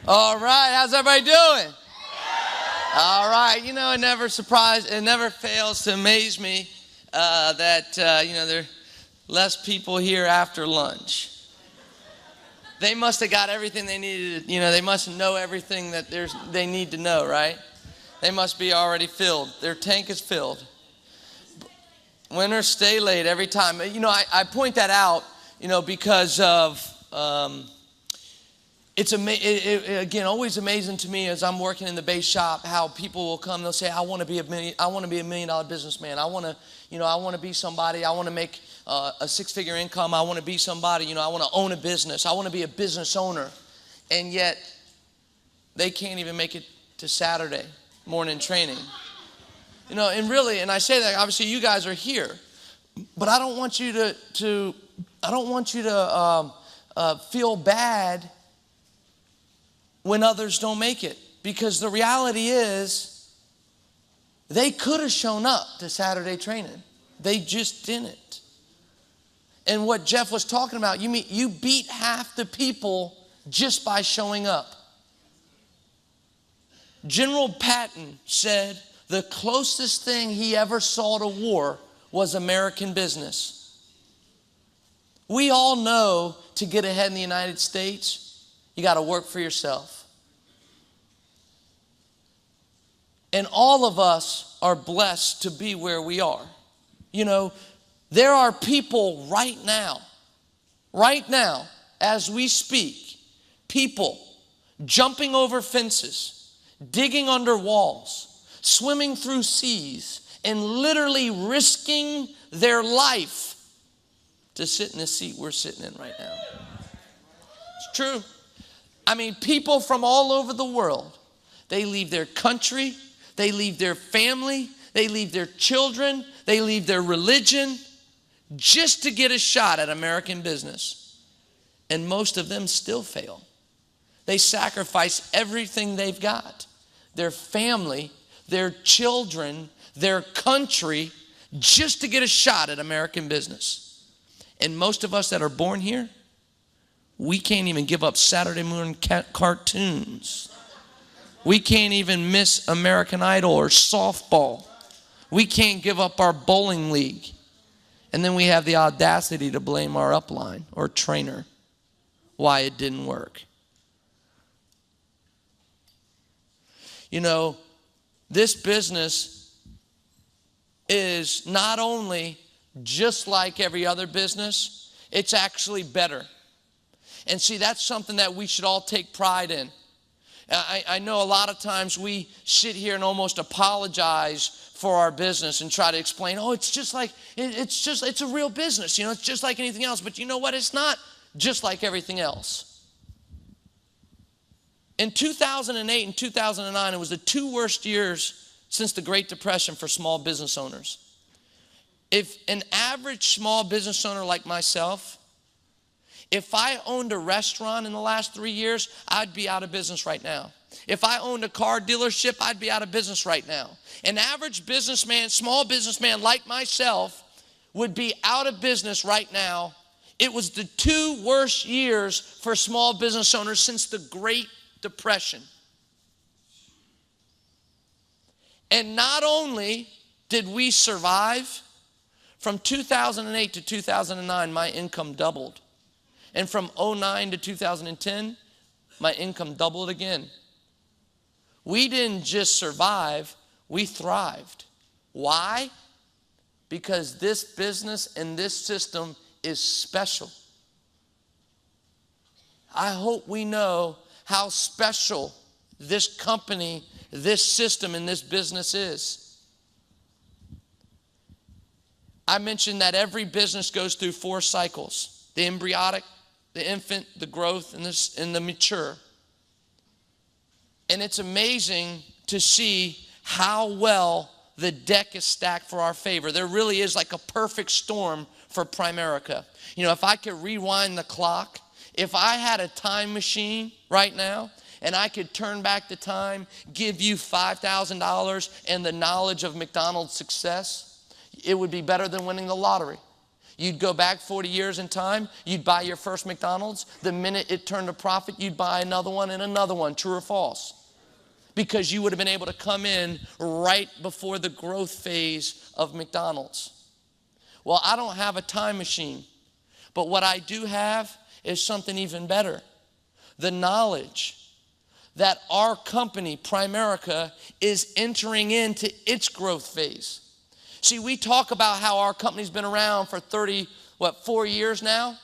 All right, how's everybody doing? All right, you know, it never fails to amaze me that there are less people here after lunch. They must have got everything they needed, they must know everything that they need to know, right? They must be already filled. Their tank is filled. Winners stay late every time. I point that out, because of... It's again always amazing to me as I'm working in the base shop how people will come. They'll say, "I want to be $1 million businessman. I want to be somebody. I want to make a six-figure income. I want to be somebody. I want to own a business. I want to be a business owner," and yet they can't even make it to Saturday morning training. And I say that obviously you guys are here, but I don't want you to feel bad when others don't make it, because the reality is they could have shown up to Saturday training. They just didn't. And what Jeff was talking about, you beat half the people just by showing up. General Patton said the closest thing he ever saw to war was American business. We all know to get ahead in the United States, you got to work for yourself. And all of us are blessed to be where we are. There are people right now, as we speak, people jumping over fences, digging under walls, swimming through seas, and literally risking their life to sit in the seat we're sitting in right now. It's true. People from all over the world, they leave their country, they leave their family, they leave their children, they leave their religion just to get a shot at American business. And most of them still fail. They sacrifice everything they've got, their family, their children, their country, just to get a shot at American business. And most of us that are born here, we can't even give up Saturday morning cartoons. We can't even miss American Idol or softball. We can't give up our bowling league. And then we have the audacity to blame our upline or trainer why it didn't work. This business is not only just like every other business, it's actually better. And see, that's something that we should all take pride in. I know a lot of times we sit here and almost apologize for our business and try to explain, it's a real business. It's just like anything else. But you know what? It's not just like everything else. In 2008 and 2009, it was the two worst years since the Great Depression for small business owners. If an average small business owner like myself, if I owned a restaurant in the last 3 years, I'd be out of business right now. If I owned a car dealership, I'd be out of business right now. An average businessman, small businessman like myself would be out of business right now. It was the two worst years for small business owners since the Great Depression. And not only did we survive, from 2008 to 2009, my income doubled. And from 2009 to 2010, my income doubled again. We didn't just survive, we thrived. Why? Because this business and this system is special. I hope we know how special this company, this system, and this business is. I mentioned that every business goes through 4 cycles: the embryonic, the infant, the growth, and the mature. And it's amazing to see how well the deck is stacked for our favor. There really is like a perfect storm for Primerica. If I could rewind the clock, if I had a time machine right now, and I could turn back the time, give you $5,000 and the knowledge of McDonald's success, it would be better than winning the lottery. You'd go back 40 years in time, you'd buy your first McDonald's. The minute it turned a profit, you'd buy another one and another one. True or false? Because you would have been able to come in right before the growth phase of McDonald's. Well, I don't have a time machine, but what I do have is something even better. The knowledge that our company, Primerica, is entering into its growth phase. See, we talk about how our company's been around for 4 years now?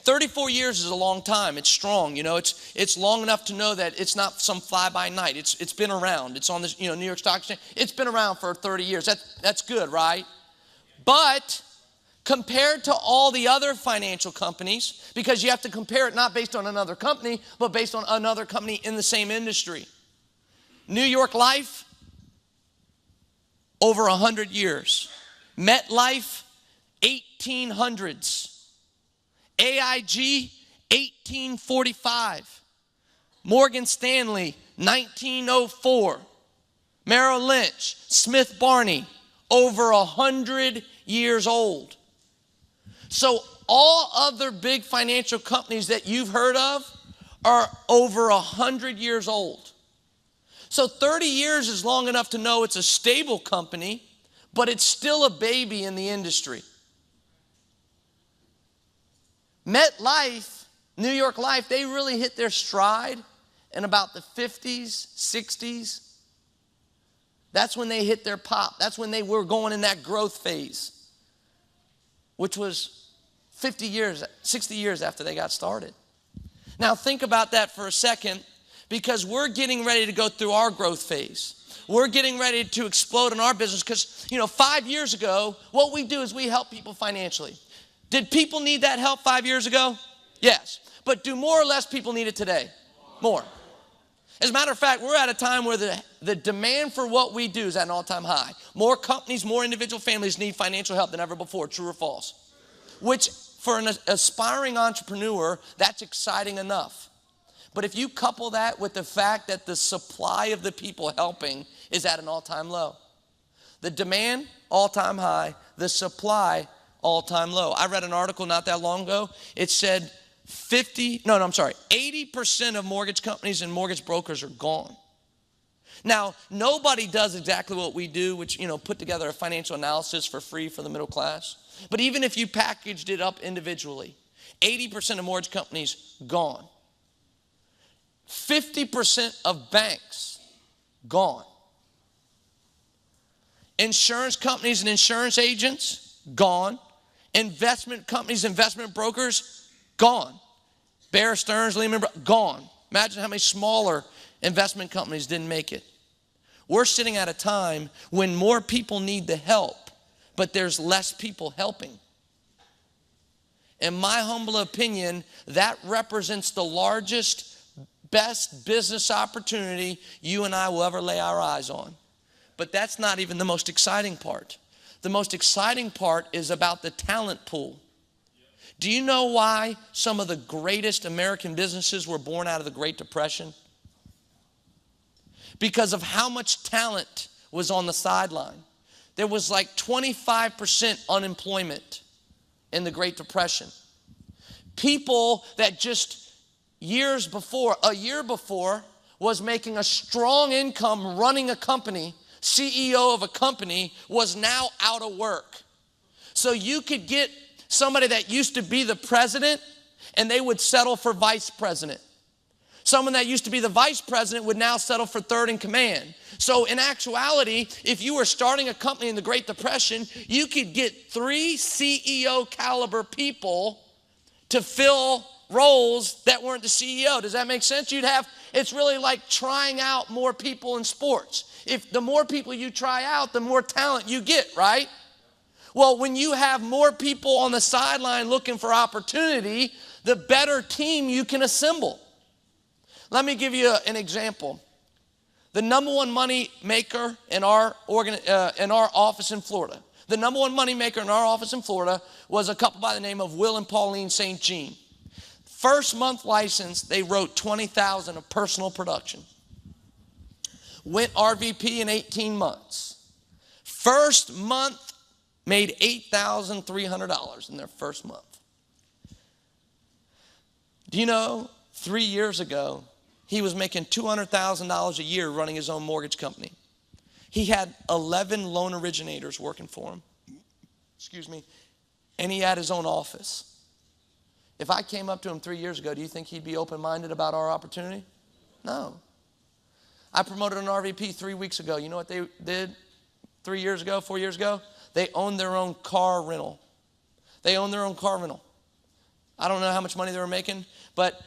34 years is a long time. It's strong, it's long enough to know that it's not some fly-by-night. It's been around. It's on this, New York Stock Exchange. It's been around for 30 years. That's good, right? But compared to all the other financial companies, because you have to compare it not based on another company, but based on another company in the same industry. New York Life, over 100 years. MetLife, 1800s. AIG, 1845. Morgan Stanley, 1904. Merrill Lynch, Smith Barney, over 100 years old. So all other big financial companies that you've heard of are over 100 years old. So 30 years is long enough to know it's a stable company, but it's still a baby in the industry. MetLife, New York Life, they really hit their stride in about the 50s, 60s. That's when they hit their pop. That's when they were going in that growth phase, which was 50 years, 60 years after they got started. Now think about that for a second, because we're getting ready to go through our growth phase. We're getting ready to explode in our business because, 5 years ago, what we do is we help people financially. Did people need that help 5 years ago? Yes. But do more or less people need it today? More. As a matter of fact, we're at a time where the demand for what we do is at an all-time high. More companies, more individual families need financial help than ever before. True or false? Which, for an aspiring entrepreneur, that's exciting enough. But if you couple that with the fact that the supply of the people helping is at an all-time low. The demand, all-time high. The supply, all-time low. I read an article not that long ago. It said 80% of mortgage companies and mortgage brokers are gone. Now, nobody does exactly what we do, which, put together a financial analysis for free for the middle class. But even if you packaged it up individually, 80% of mortgage companies gone. 50% of banks gone. Insurance companies and insurance agents gone. Investment companies, investment brokers gone. Bear Stearns, Lehman Brothers, gone. Imagine how many smaller investment companies didn't make it. We're sitting at a time when more people need the help, but there's less people helping. In my humble opinion, that represents the largest, best business opportunity you and I will ever lay our eyes on. But that's not even the most exciting part. The most exciting part is about the talent pool. Do you know why some of the greatest American businesses were born out of the Great Depression? Because of how much talent was on the sideline. There was like 25% unemployment in the Great Depression. People that just a year before, was making a strong income running a company, CEO of a company, was now out of work. So you could get somebody that used to be the president and they would settle for vice president. Someone that used to be the vice president would now settle for third in command. So in actuality, if you were starting a company in the Great Depression, you could get 3 CEO caliber people to fill roles that weren't the CEO. Does that make sense? It's really like trying out more people in sports. If the more people you try out, the more talent you get, right? Well, when you have more people on the sideline looking for opportunity, the better team you can assemble. Let me give you an example. The number one money maker in our office in Florida. The number one money maker in our office in Florida was a couple by the name of Will and Pauline St. Jean. First month license, they wrote 20,000 of personal production. Went RVP in 18 months. First month, made $8,300 in their first month. Do you know, 3 years ago, he was making $200,000 a year running his own mortgage company. He had 11 loan originators working for him. Excuse me. And he had his own office. If I came up to him 3 years ago, do you think he'd be open-minded about our opportunity? No. I promoted an RVP 3 weeks ago. You know what they did 3 years ago, 4 years ago? They owned their own car rental. They owned their own car rental. I don't know how much money they were making, but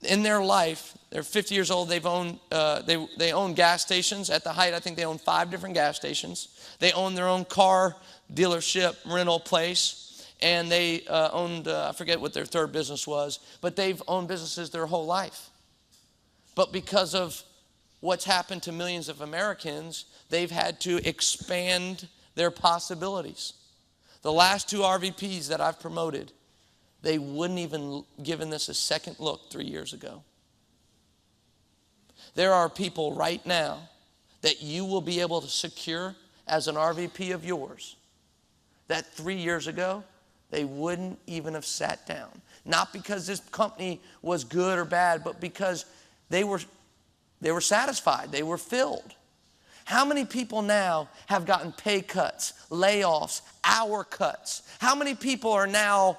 in their life, they're 50 years old, they've owned, they own gas stations. At the height, I think they own 5 different gas stations. They own their own car dealership rental place, and they owned, I forget what their third business was, but they've owned businesses their whole life. But because of what's happened to millions of Americans, they've had to expand their possibilities. The last 2 RVPs that I've promoted, they wouldn't even given this a second look 3 years ago. There are people right now that you will be able to secure as an RVP of yours that 3 years ago, they wouldn't even have sat down. Not because this company was good or bad, but because they were satisfied, they were filled. How many people now have gotten pay cuts, layoffs, hour cuts? How many people are now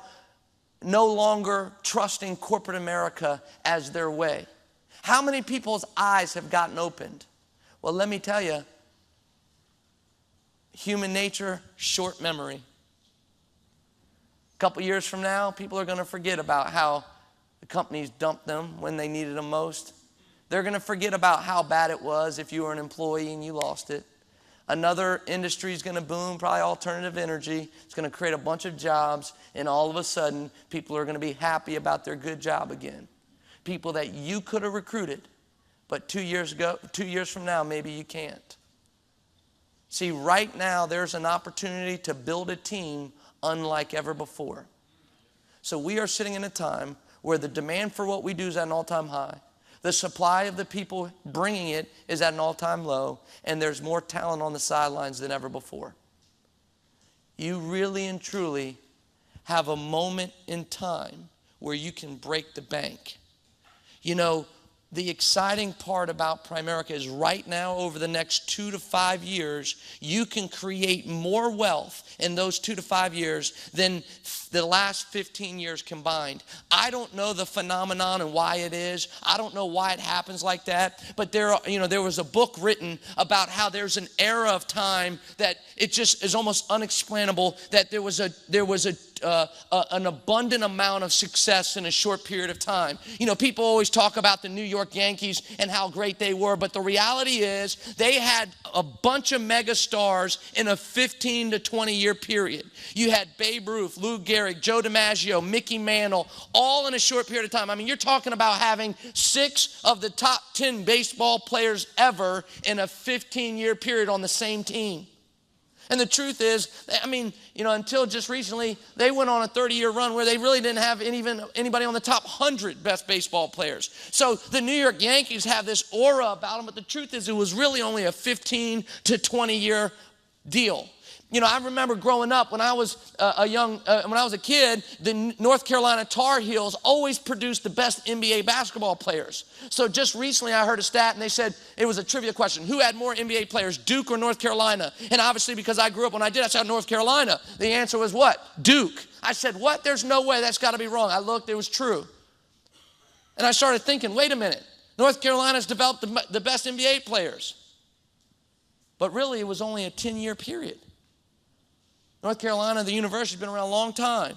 no longer trusting corporate America as their way? How many people's eyes have gotten opened? Well, let me tell you, human nature, short memory. A couple years from now, people are going to forget about how the companies dumped them when they needed them most. They're going to forget about how bad it was if you were an employee and you lost it. Another industry is going to boom, probably alternative energy. It's going to create a bunch of jobs, and all of a sudden, people are going to be happy about their good job again. People that you could have recruited, but 2 years from now, maybe you can't. See, right now, there's an opportunity to build a team unlike ever before. So we are sitting in a time where the demand for what we do is at an all-time high. The supply of the people bringing it is at an all-time low, and there's more talent on the sidelines than ever before. You really and truly have a moment in time where you can break the bank. You know, the exciting part about Primerica is right now, over the next 2 to 5 years, you can create more wealth in those 2 to 5 years than the last 15 years combined. I don't know the phenomenon and why it is. I don't know why it happens like that. But there was a book written about how there's an era of time that it just is almost unexplainable, that there was an abundant amount of success in a short period of time. You know, people always talk about the New York Yankees and how great they were, but the reality is they had a bunch of mega stars in a 15 to 20 year period. You had Babe Ruth, Lou Gehrig, Joe DiMaggio, Mickey Mantle, all in a short period of time. I mean, you're talking about having 6 of the top 10 baseball players ever in a 15-year period on the same team. And the truth is, I mean, you know, until just recently, they went on a 30-year run where they really didn't have anybody on the top 100 best baseball players. So the New York Yankees have this aura about them, but the truth is it was really only a 15 to 20-year deal. You know, I remember growing up when I was when I was a kid, the North Carolina Tar Heels always produced the best NBA basketball players. So just recently I heard a stat and they said, it was a trivia question, who had more NBA players, Duke or North Carolina? And obviously because I grew up when I said North Carolina. The answer was what? Duke. I said, what? There's no way, that's got to be wrong. I looked, it was true. And I started thinking, wait a minute, North Carolina's developed the best NBA players. But really it was only a 10-year period. North Carolina, the university, has been around a long time.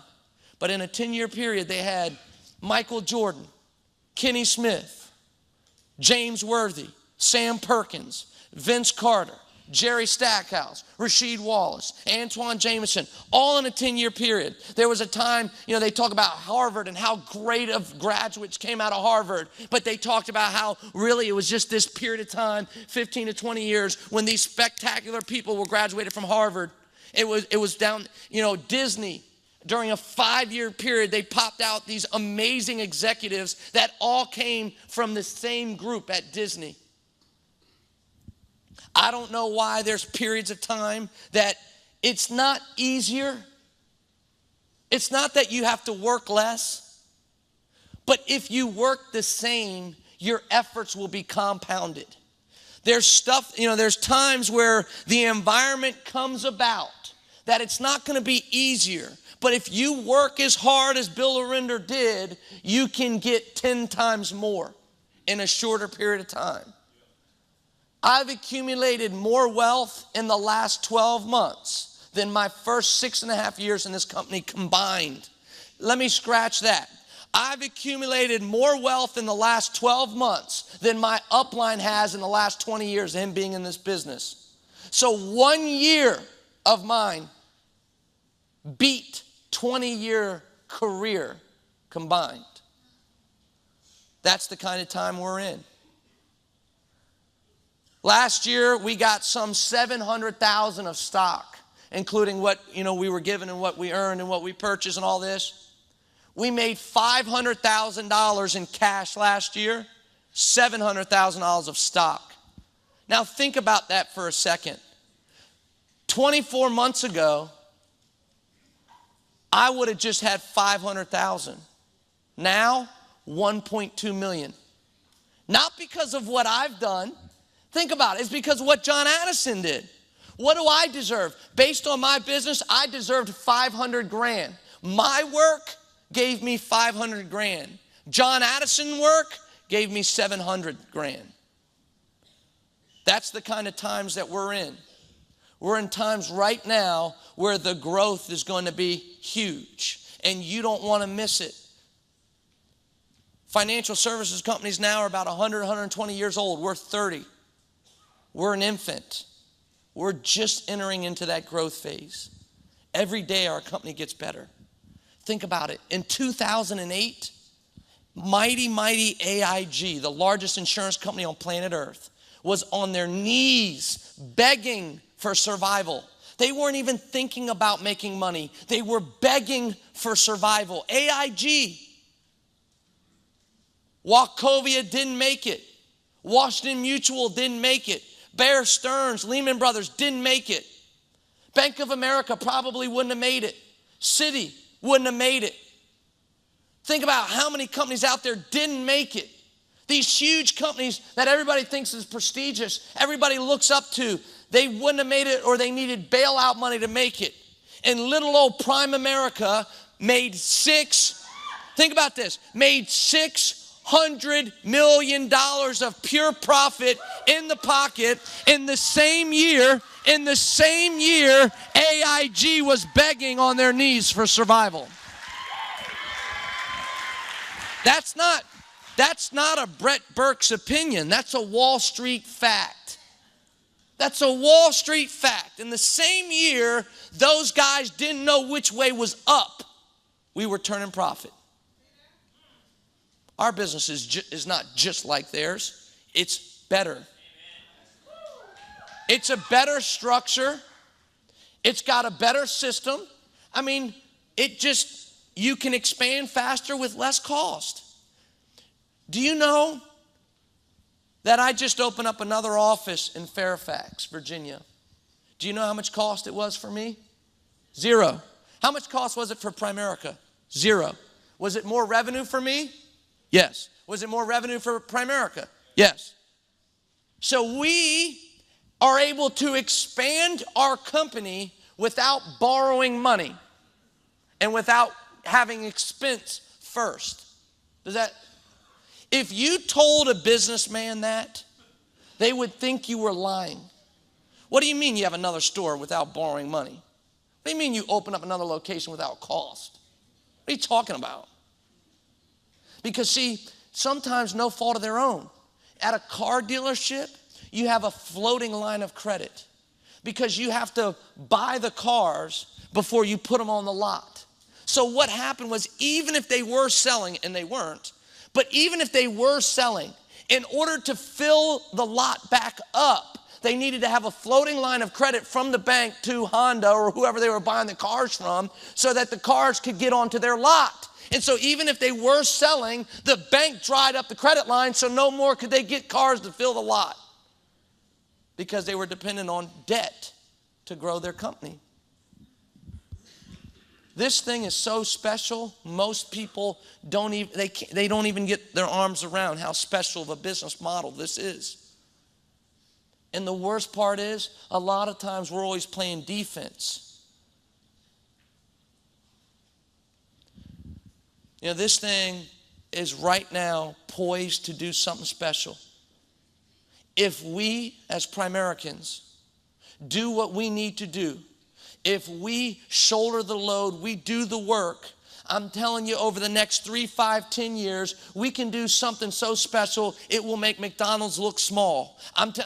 But in a 10-year period, they had Michael Jordan, Kenny Smith, James Worthy, Sam Perkins, Vince Carter, Jerry Stackhouse, Rasheed Wallace, Antoine Jameson, all in a 10-year period. There was a time, you know, they talk about Harvard and how great of graduates came out of Harvard, but they talked about how really it was just this period of time, 15 to 20 years, when these spectacular people were graduated from Harvard. It was down, you know, Disney, during a 5-year period, they popped out these amazing executives that all came from the same group at Disney. I don't know why there's periods of time that it's not easier. It's not that you have to work less, but if you work the same, your efforts will be compounded. There's stuff, there's times where the environment comes about that it's not going to be easier. But if you work as hard as Bill Arinder did, you can get 10 times more in a shorter period of time. I've accumulated more wealth in the last 12 months than my first 6.5 years in this company combined. Let me scratch that. I've accumulated more wealth in the last 12 months than my upline has in the last 20 years of him being in this business. So 1 year of mine beat 20-year career combined. That's the kind of time we're in. Last year, we got some $700,000 of stock, including what we were given and what we earned and what we purchased and all this. We made $500,000 in cash last year, $700,000 of stock. Now think about that for a second. 24 months ago, I would have just had $500,000. Now, $1.2 million. Not because of what I've done. Think about it. It's because of what John Addison did. What do I deserve? Based on my business, I deserved 500 grand. My work gave me 500 grand. John Addison work gave me 700 grand. That's the kind of times that we're in. We're in times right now where the growth is going to be huge, and you don't want to miss it. Financial services companies now are about 100, 120 years old. We're 30. We're an infant. We're just entering into that growth phase. Every day our company gets better. Think about it. In 2008, mighty AIG, the largest insurance company on planet Earth, was on their knees begging for survival. They weren't even thinking about making money. They were begging for survival. AIG. Wachovia didn't make it. Washington Mutual didn't make it. Bear Stearns, Lehman Brothers didn't make it. Bank of America probably wouldn't have made it. Citi wouldn't have made it. Think about how many companies out there didn't make it. These huge companies that everybody thinks is prestigious, everybody looks up to, they wouldn't have made it, or they needed bailout money to make it. And little old Prime America made think about this, made $600 million of pure profit in the pocket in the same year. In the same year, AIG was begging on their knees for survival. That's not a Brett Burke's opinion. That's a Wall Street fact. That's a Wall Street fact. In the same year, those guys didn't know which way was up. We were turning profit. Our business is not just like theirs. It's better. It's a better structure. It's got a better system. I mean, you can expand faster with less cost. Do you know that I just opened up another office in Fairfax, Virginia? Do you know how much cost it was for me? 0. How much cost was it for Primerica? 0. Was it more revenue for me? Yes. Was it more revenue for Primerica? Yes. So we are able to expand our company without borrowing money and without having expense first. If you told a businessman that, they would think you were lying. What do you mean you have another store without borrowing money? What do you mean you open up another location without cost? What are you talking about? Because see, sometimes no fault of their own. At a car dealership, you have a floating line of credit because you have to buy the cars before you put them on the lot. So what happened was, even if they were selling, and they weren't, but even if they were selling, in order to fill the lot back up, they needed to have a floating line of credit from the bank to Honda or whoever they were buying the cars from so that the cars could get onto their lot. And so even if they were selling, the bank dried up the credit line, so no more could they get cars to fill the lot because they were dependent on debt to grow their company. This thing is so special, most people don't even get their arms around how special of a business model this is. And the worst part is, a lot of times we're always playing defense. You know, this thing is right now poised to do something special. If we, as Primericans, do what we need to do, if we shoulder the load, we do the work, I'm telling you, over the next 3, 5, 10 years, we can do something so special, it will make McDonald's look small.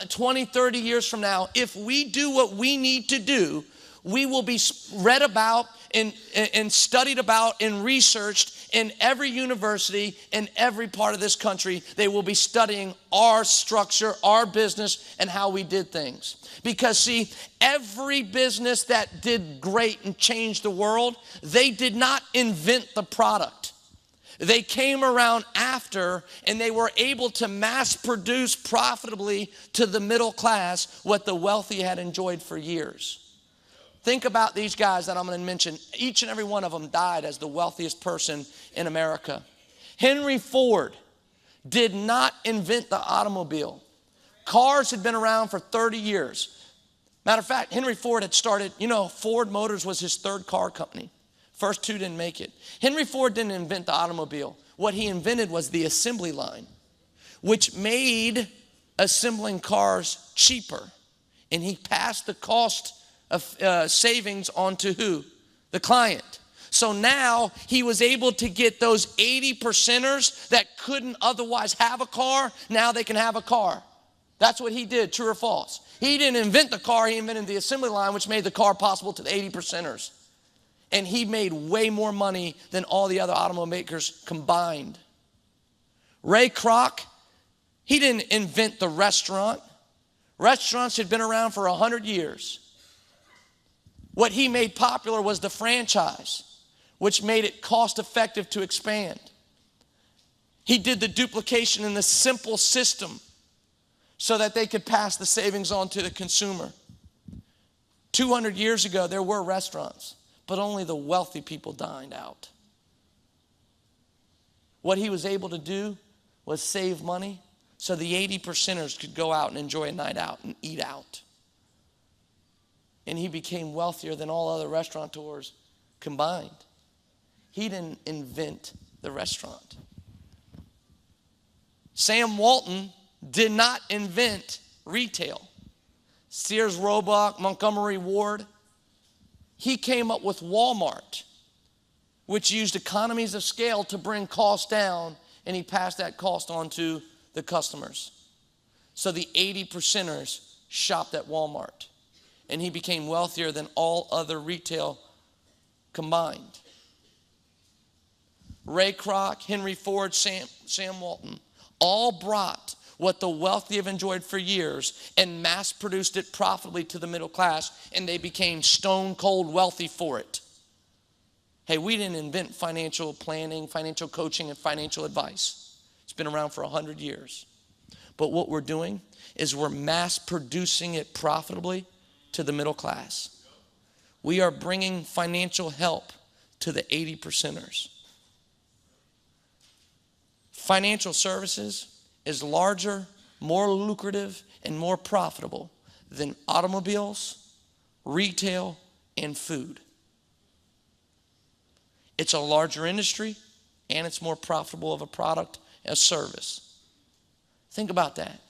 20, 30 years from now, if we do what we need to do, we will be read about and studied about and researched in every university in every part of this country. They will be studying our structure, our business, and how we did things. Because see, every business that did great and changed the world, they did not invent the product. They came around after, and they were able to mass produce profitably to the middle class what the wealthy had enjoyed for years. Think about these guys that I'm going to mention. Each and every one of them died as the wealthiest person in America. Henry Ford did not invent the automobile. Cars had been around for 30 years. Matter of fact, Henry Ford had started, Ford Motors was his third car company. First two didn't make it. Henry Ford didn't invent the automobile. What he invented was the assembly line, which made assembling cars cheaper. And he passed the cost of savings onto who? The client. So now he was able to get those 80%ers that couldn't otherwise have a car. Now they can have a car. That's what he did, true or false? He didn't invent the car, he invented the assembly line, which made the car possible to the 80%ers. And he made way more money than all the other automobile makers combined. Ray Kroc, he didn't invent the restaurant. Restaurants had been around for 100 years. What he made popular was the franchise, which made it cost effective to expand. He did the duplication in the simple system so that they could pass the savings on to the consumer. 200 years ago, there were restaurants, but only the wealthy people dined out. What he was able to do was save money so the 80%ers could go out and enjoy a night out and eat out. And he became wealthier than all other restaurateurs combined. He didn't invent the restaurant. Sam Walton did not invent retail. Sears, Roebuck, Montgomery Ward. He came up with Walmart, which used economies of scale to bring costs down, and he passed that cost on to the customers. So the 80%ers shopped at Walmart. And he became wealthier than all other retail combined. Ray Kroc, Henry Ford, Sam Walton all brought what the wealthy have enjoyed for years and mass produced it profitably to the middle class, and they became stone cold wealthy for it. Hey, we didn't invent financial planning, financial coaching, and financial advice. It's been around for 100 years. But what we're doing is we're mass producing it profitably to the middle class. We are bringing financial help to the 80%ers. Financial services is larger, more lucrative, and more profitable than automobiles, retail, and food. It's a larger industry, and it's more profitable of a product as service. Think about that.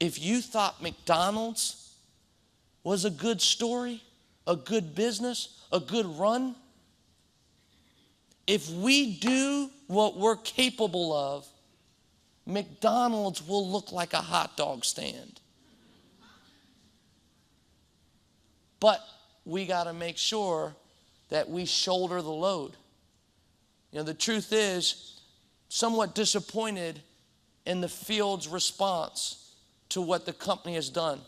If you thought McDonald's was a good story, a good business, a good run, if we do what we're capable of, McDonald's will look like a hot dog stand. But we got to make sure that we shoulder the load. The truth is, somewhat disappointed in the field's response to what the company has done.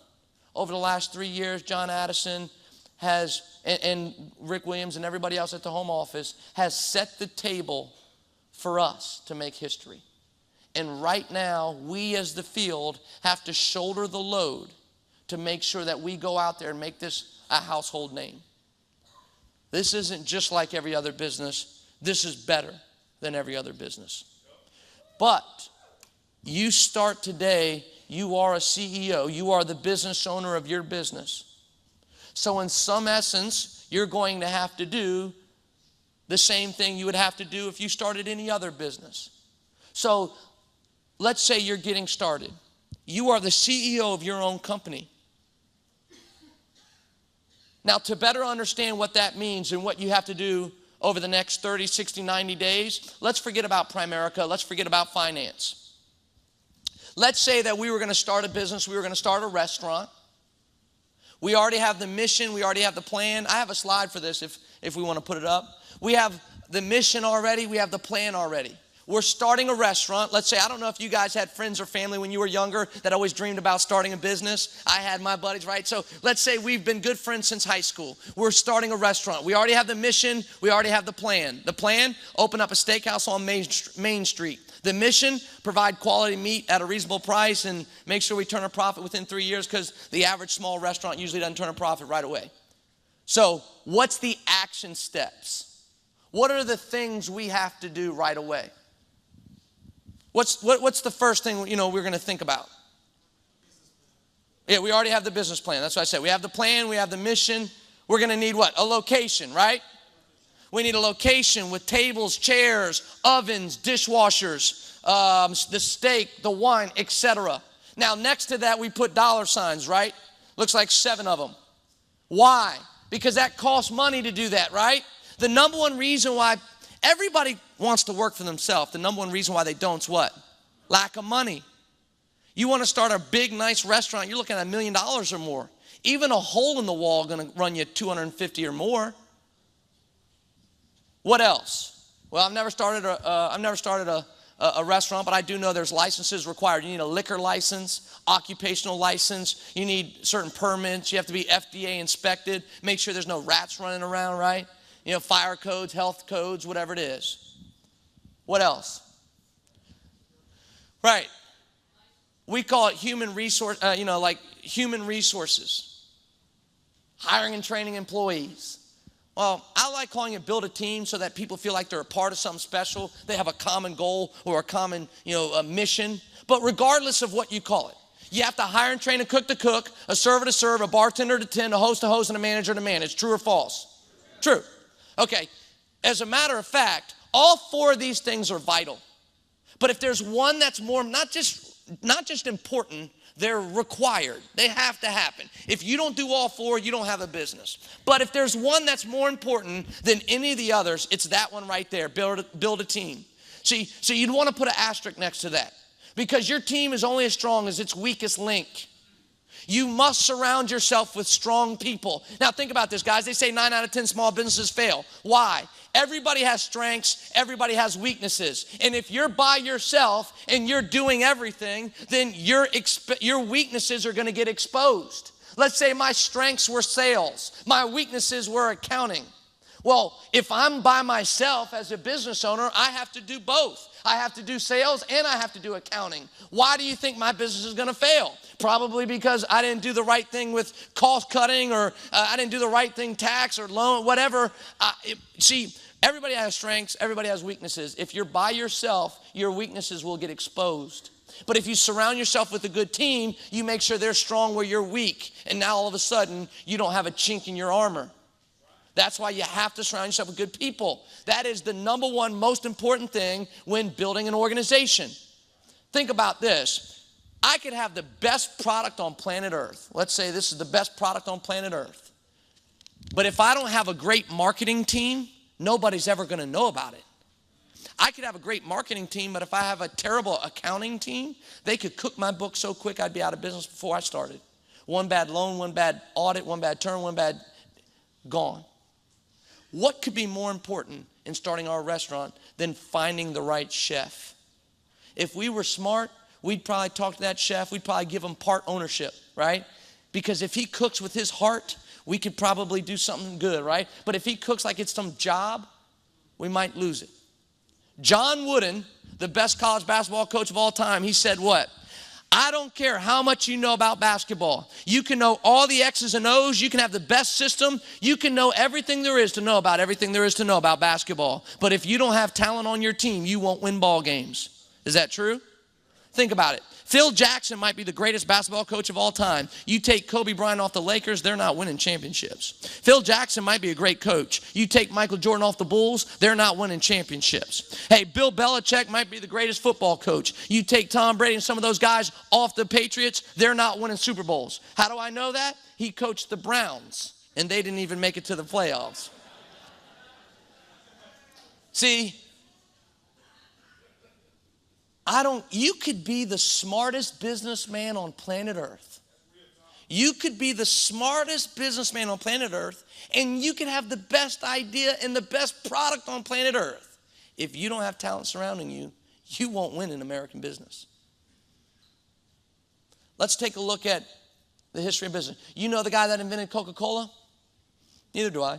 Over the last 3 years, John Addison has, and Rick Williams and everybody else at the home office has set the table for us to make history. And right now, we as the field have to shoulder the load to make sure that we go out there and make this a household name. This isn't just like every other business. This is better than every other business. But you start today, you are a CEO. You are the business owner of your business. So in some essence, you're going to have to do the same thing you would have to do if you started any other business. So let's say you're getting started. You are the CEO of your own company. Now, to better understand what that means and what you have to do over the next 30, 60, 90 days, let's forget about Primerica. Let's forget about finance. Let's say that we were going to start a business. We were going to start a restaurant. We already have the mission. We already have the plan. I have a slide for this if we want to put it up. We have the mission already. We have the plan already. We're starting a restaurant. Let's say, I don't know if you guys had friends or family when you were younger that always dreamed about starting a business. I had my buddies, right? So let's say we've been good friends since high school. We're starting a restaurant. We already have the mission. We already have the plan. The plan, open up a steakhouse on Main Street. The mission, provide quality meat at a reasonable price and make sure we turn a profit within 3 years, because the average small restaurant usually doesn't turn a profit right away. So what's the action steps? What are the things we have to do right away? What's the first thing, we're going to think about? Yeah, we already have the business plan. That's what I said. We have the plan. We have the mission. We're going to need what? A location, right? We need a location with tables, chairs, ovens, dishwashers, the steak, the wine, etc. Now, next to that, we put dollar signs, right? Looks like 7 of them. Why? Because that costs money to do that, right? The number one reason why everybody wants to work for themselves, the number one reason why they don't is what? Lack of money. You want to start a big, nice restaurant, you're looking at $1 million or more. Even a hole in the wall is going to run you $250 or more. What else? Well, I've never started a restaurant, but I do know there's licenses required. You need a liquor license, occupational license. You need certain permits. You have to be FDA inspected. Make sure there's no rats running around, right? Fire codes, health codes, whatever it is. What else? Right. We call it human resource, like human resources. Hiring and training employees. Well, I like calling it build a team so that people feel like they're a part of something special. They have a common goal or a common, a mission. But regardless of what you call it, you have to hire and train a cook to cook, a server to serve, a bartender to tend, a host to host, and a manager to manage. True or false? True. Okay, as a matter of fact, all 4 of these things are vital. But if there's one that's more, not just important, they're required. They have to happen. If you don't do all 4, you don't have a business. But if there's one that's more important than any of the others, it's that one right there, build a team. See, so you'd want to put an asterisk next to that, because your team is only as strong as its weakest link. You must surround yourself with strong people. Now think about this, guys. They say 9 out of 10 small businesses fail. Why? Everybody has strengths. Everybody has weaknesses. And if you're by yourself and you're doing everything, then your weaknesses are going to get exposed. Let's say my strengths were sales. My weaknesses were accounting. Well, if I'm by myself as a business owner, I have to do both. I have to do sales and I have to do accounting. Why do you think my business is going to fail? Probably because I didn't do the right thing with cost cutting, or I didn't do the right thing, tax or loan, whatever. See, everybody has strengths, everybody has weaknesses. If you're by yourself, your weaknesses will get exposed. But if you surround yourself with a good team, you make sure they're strong where you're weak. And now all of a sudden, you don't have a chink in your armor. That's why you have to surround yourself with good people. That is the number one most important thing when building an organization. Think about this. I could have the best product on planet Earth. Let's say this is the best product on planet Earth. But if I don't have a great marketing team, nobody's ever going to know about it. I could have a great marketing team, but if I have a terrible accounting team, they could cook my book so quick I'd be out of business before I started. One bad loan, one bad audit, one bad turn, one bad gone. What could be more important in starting our restaurant than finding the right chef? If we were smart, we'd probably talk to that chef. We'd probably give him part ownership, right? Because if he cooks with his heart, we could probably do something good, right? But if he cooks like it's some job, we might lose it. John Wooden, the best college basketball coach of all time, he said what? I don't care how much you know about basketball. You can know all the X's and O's. You can have the best system. You can know everything there is to know about everything there is to know about basketball. But if you don't have talent on your team, you won't win ball games. Is that true? Think about it. Phil Jackson might be the greatest basketball coach of all time. You take Kobe Bryant off the Lakers, they're not winning championships. Phil Jackson might be a great coach. You take Michael Jordan off the Bulls, they're not winning championships. Hey, Bill Belichick might be the greatest football coach. You take Tom Brady and some of those guys off the Patriots, they're not winning Super Bowls. How do I know that? He coached the Browns, and they didn't even make it to the playoffs. See, you could be the smartest businessman on planet Earth. You could be the smartest businessman on planet Earth, and you could have the best idea and the best product on planet Earth. If you don't have talent surrounding you, you won't win in American business. Let's take a look at the history of business. You know the guy that invented Coca-Cola? Neither do I.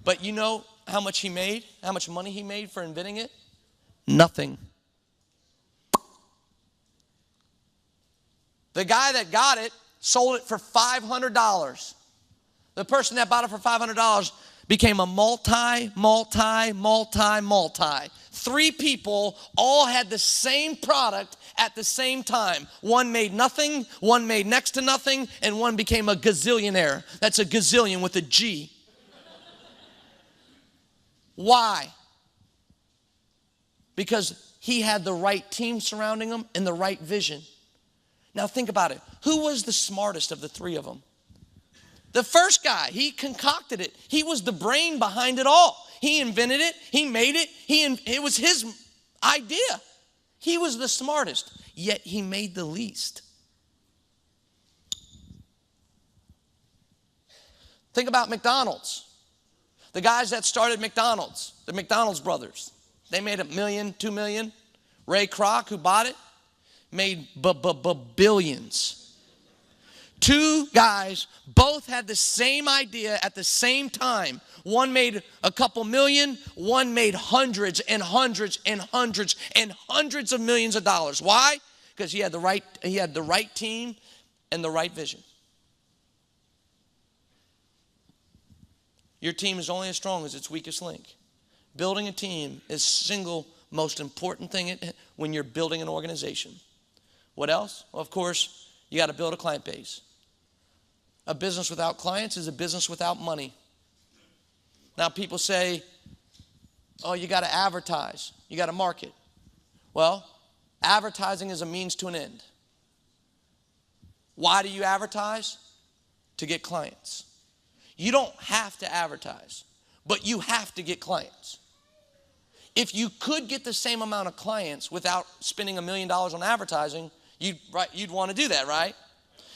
But you know how much he made? How much money he made for inventing it? Nothing. The guy that got it sold it for $500. The person that bought it for $500 became a multi. Three people all had the same product at the same time. One made nothing, one made next to nothing, and one became a gazillionaire. That's a gazillion with a G. Why? Because he had the right team surrounding him and the right vision. Now think about it. Who was the smartest of the three of them? The first guy. He concocted it. He was the brain behind it all. He invented it. He made it. It was his idea. He was the smartest, yet he made the least. Think about McDonald's. The guys that started McDonald's, the McDonald's brothers. They made $1 million, $2 million. Ray Kroc, who bought it, made billions. Two guys both had the same idea at the same time. One made a couple million, one made hundreds and hundreds and hundreds and hundreds of millions of dollars. Why? Because he had the right team and the right vision. Your team is only as strong as its weakest link. Building a team is single most important thing when you're building an organization. What else? Well, of course, you got to build a client base. A business without clients is a business without money. Now, people say, oh, you got to advertise. You got to market. Well, advertising is a means to an end. Why do you advertise? To get clients. You don't have to advertise, but you have to get clients. If you could get the same amount of clients without spending $1 million on advertising, you'd want to do that, right?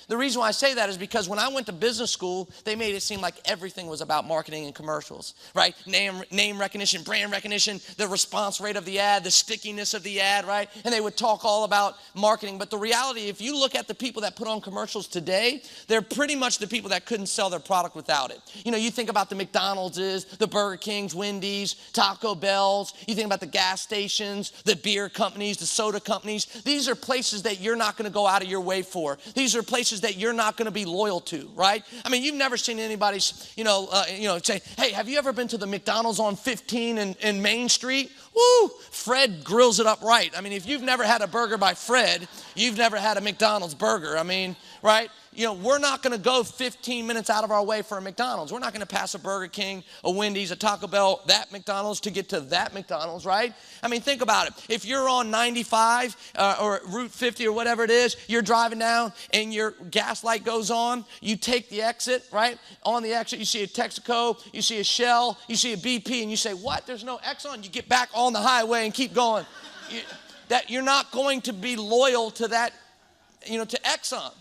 The reason why I say that is because when I went to business school, they made it seem like everything was about marketing and commercials, right? Name recognition, brand recognition, the response rate of the ad, the stickiness of the ad, right? And they would talk all about marketing. But the reality, if you look at the people that put on commercials today, they're pretty much the people that couldn't sell their product without it. You know, you think about the McDonald's, the Burger Kings, Wendy's, Taco Bell's. You think about the gas stations, the beer companies, the soda companies. These are places that you're not going to go out of your way for. These are places that you're not going to be loyal to, right? I mean, you've never seen anybody, say, hey, have you ever been to the McDonald's on 15 in Main Street? Woo, Fred grills it up right. I mean, if you've never had a burger by Fred, you've never had a McDonald's burger. I mean, right? You know, we're not going to go 15 minutes out of our way for a McDonald's. We're not going to pass a Burger King, a Wendy's, a Taco Bell, that McDonald's to get to that McDonald's, right? I mean, think about it. If you're on 95 or Route 50 or whatever it is, you're driving down and your gas light goes on, you take the exit, right? On the exit, you see a Texaco, you see a Shell, you see a BP, and you say, what? There's no Exxon? You get back on the highway and keep going. You're not going to be loyal to that, to Exxon.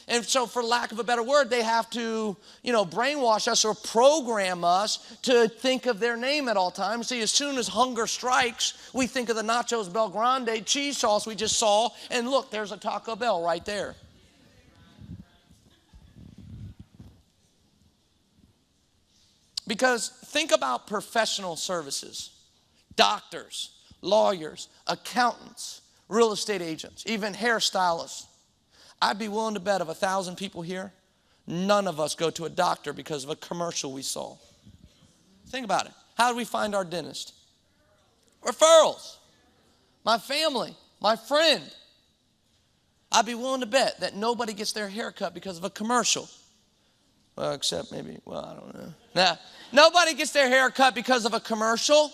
And so for lack of a better word, they have to, brainwash us or program us to think of their name at all times. See, as soon as hunger strikes, we think of the Nachos Bel Grande cheese sauce we just saw, and look, there's a Taco Bell right there. Because think about professional services, doctors, lawyers, accountants, real estate agents, even hairstylists. I'd be willing to bet of 1,000 people here, none of us go to a doctor because of a commercial we saw. Think about it. How do we find our dentist? Referrals. My family, my friend. I'd be willing to bet that nobody gets their hair cut because of a commercial. Well, except maybe, I don't know. Nah, nobody gets their hair cut because of a commercial.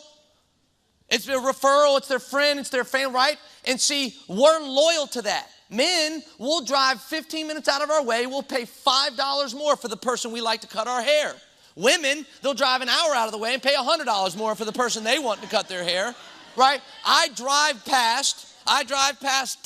It's a referral, it's their friend, it's their family, right? And see, we're loyal to that. Men will drive 15 minutes out of our way. We'll pay $5 more for the person we like to cut our hair. Women, they'll drive an hour out of the way and pay $100 more for the person they want to cut their hair, right? I drive past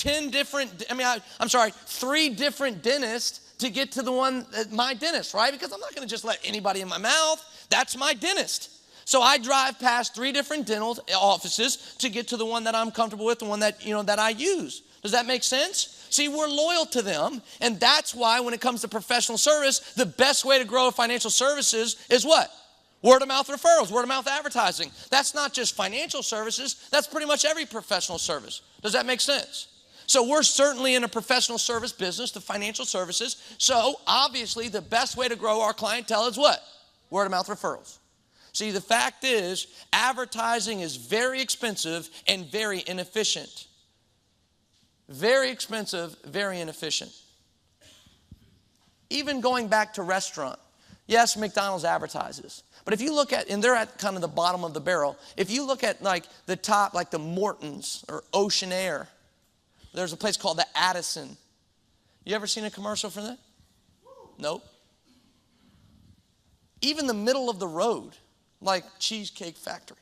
3 different dentists to get to the one, my dentist, right? Because I'm not going to just let anybody in my mouth. That's my dentist. So I drive past 3 different dental offices to get to the one that I'm comfortable with, the one that, that I use. Does that make sense? See, we're loyal to them, and that's why when it comes to professional service, the best way to grow financial services is what? Word of mouth referrals, word of mouth advertising. That's not just financial services, that's pretty much every professional service. Does that make sense? So we're certainly in a professional service business, the financial services. So obviously the best way to grow our clientele is what? Word of mouth referrals. See, the fact is, advertising is very expensive and very inefficient. Very expensive, very inefficient. Even going back to restaurant. Yes, McDonald's advertises. But if you look at, and they're at kind of the bottom of the barrel, if you look at like the top, like the Mortons or Ocean Air, there's a place called the Addison. You ever seen a commercial for that? Nope. Even the middle of the road, like Cheesecake Factory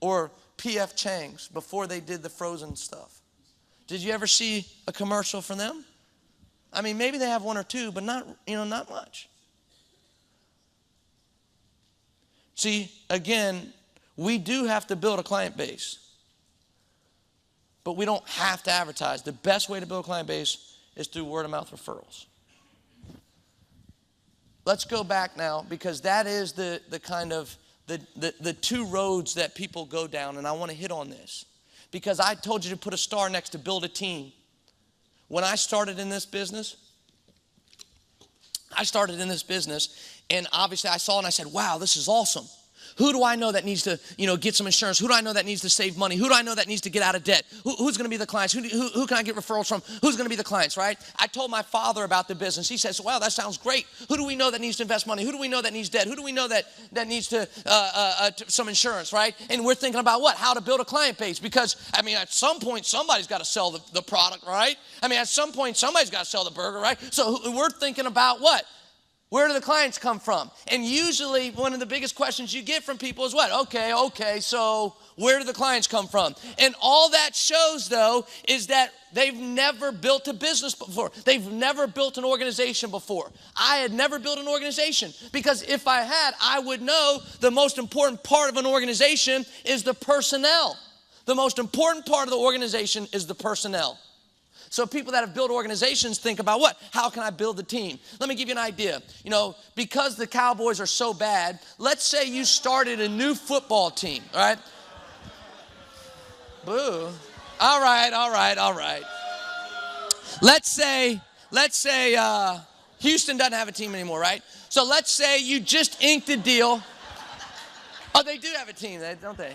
or P.F. Chang's before they did the frozen stuff. Did you ever see a commercial for them? I mean, maybe they have 1 or 2, but not much. See, again, we do have to build a client base, but we don't have to advertise. The best way to build a client base is through word of mouth referrals. Let's go back now, because that is the kind of the 2 roads that people go down, and I want to hit on this. Because I told you to put a star next to build a team. When I started in this business, and obviously I saw and I said, wow, this is awesome. Who do I know that needs to, get some insurance? Who do I know that needs to save money? Who do I know that needs to get out of debt? Who's going to be the clients? Who can I get referrals from? Who's going to be the clients, right? I told my father about the business. He says, wow, that sounds great. Who do we know that needs to invest money? Who do we know that needs debt? Who do we know that needs to some insurance, right? And we're thinking about what? How to build a client base. Because, at some point, somebody's got to sell the product, right? At some point, somebody's got to sell the burger, right? So we're thinking about what? Where do the clients come from? And usually one of the biggest questions you get from people is what? Okay, so where do the clients come from? And all that shows, though, is that they've never built a business before. They've never built an organization before. I had never built an organization, because if I had, I would know the most important part of an organization is the personnel. The most important part of the organization is the personnel. So people that have built organizations think about what? How can I build the team? Let me give you an idea. Because the Cowboys are so bad, let's say you started a new football team, all right? Boo. All right. Let's say Houston doesn't have a team anymore, right? So let's say you just inked a deal. Oh, they do have a team, don't they?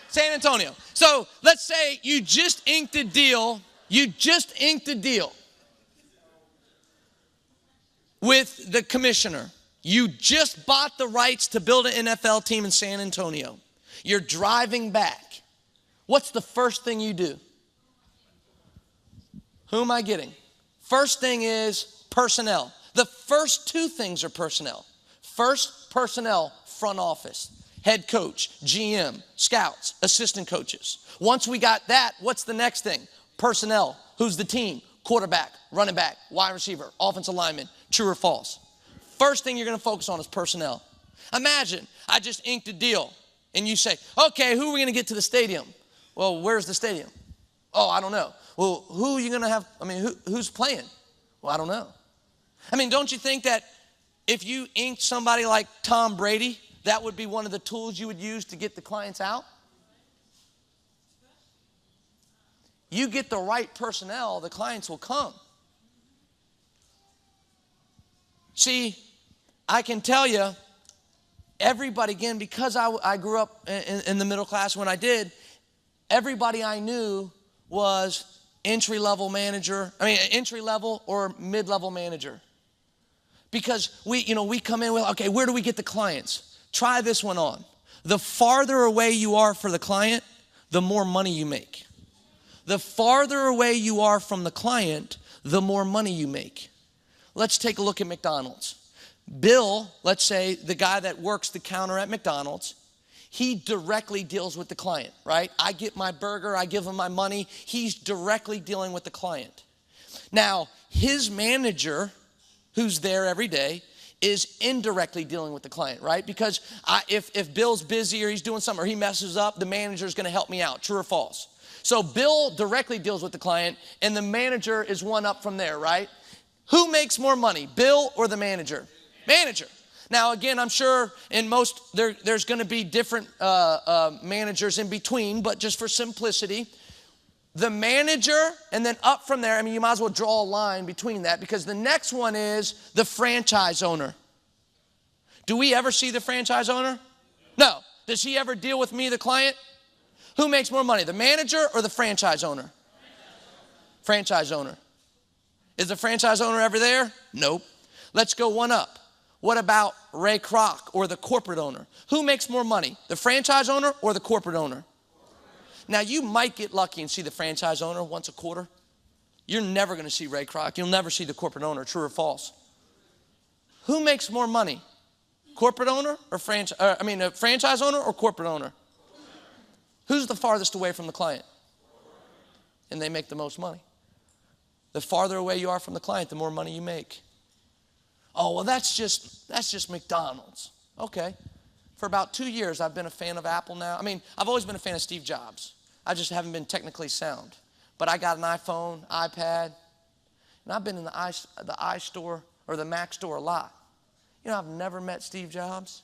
San Antonio. So let's say you just inked a deal. With the commissioner. You just bought the rights to build an NFL team in San Antonio. You're driving back. What's the first thing you do? Who am I getting? First thing is personnel. The first 2 things are personnel. First, personnel, front office. Head coach, GM, scouts, assistant coaches. Once we got that, what's the next thing? Personnel. Who's the team? quarterback, running back, wide receiver, offensive lineman, true or false? First thing you're going to focus on is personnel. Imagine I just inked a deal and you say, okay, who are we going to get to the stadium? Well, where's the stadium? Oh, I don't know. Well, who are you going to have? I mean, who's playing? Well, I don't know. I mean, don't you think that if you inked somebody like Tom Brady, that would be one of the tools you would use to get the clients out? You get the right personnel, the clients will come. See, I can tell you, everybody, again, because I grew up in the middle class when I did, everybody I knew was entry-level or mid-level manager. Because we come in with, okay, where do we get the clients? Try this one on. The farther away you are for the client, the more money you make. The farther away you are from the client, the more money you make. Let's take a look at McDonald's. Bill, let's say the guy that works the counter at McDonald's, he directly deals with the client, right? I get my burger, I give him my money. He's directly dealing with the client. Now, his manager, who's there every day, is indirectly dealing with the client, right? Because if Bill's busy or he's doing something or he messes up, the manager's going to help me out, true or false? So Bill directly deals with the client and the manager is one up from there, right? Who makes more money, Bill or the manager? Manager. Now, again, I'm sure in most, there's going to be different managers in between, but just for simplicity, the manager and then up from there, I mean, you might as well draw a line between that because the next one is the franchise owner. Do we ever see the franchise owner? No. Does he ever deal with me, the client? Who makes more money, the manager or the franchise owner? Franchise owner. Is the franchise owner ever there? Nope. Let's go one up. What about Ray Kroc or the corporate owner? Who makes more money, the franchise owner or the corporate owner? Now, you might get lucky and see the franchise owner once a quarter. You're never going to see Ray Kroc. You'll never see the corporate owner, true or false. Who makes more money, corporate owner or franchise owner or corporate owner? Who's the farthest away from the client? And they make the most money. The farther away you are from the client, the more money you make. Oh, well, that's just McDonald's. Okay. For about 2 years, I've been a fan of Apple now. I mean, I've always been a fan of Steve Jobs. I just haven't been technically sound. But I got an iPhone, iPad, and I've been in the iStore or the Mac store a lot. You know, I've never met Steve Jobs.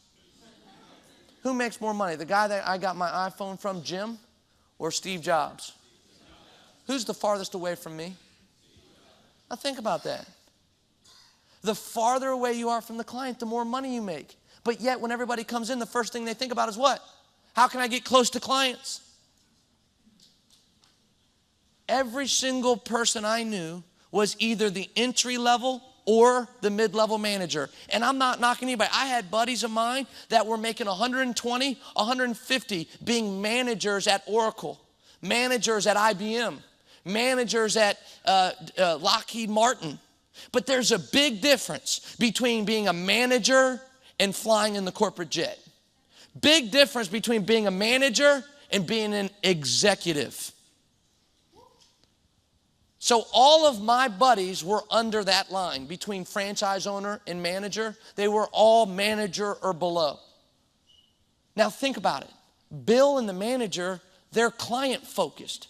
Who makes more money, the guy that I got my iPhone from, Jim, or Steve Jobs? Who's the farthest away from me? Now think about that. The farther away you are from the client, the more money you make. But yet when everybody comes in, the first thing they think about is what? How can I get close to clients? Every single person I knew was either the entry level or the mid-level manager. And I'm not knocking anybody. I had buddies of mine that were making 120, 150 being managers at Oracle, managers at IBM, managers at Lockheed Martin. But there's a big difference between being a manager and flying in the corporate jet. Big difference between being a manager and being an executive. So all of my buddies were under that line between franchise owner and manager. They were all manager or below. Now think about it. Bill and the manager, they're client focused.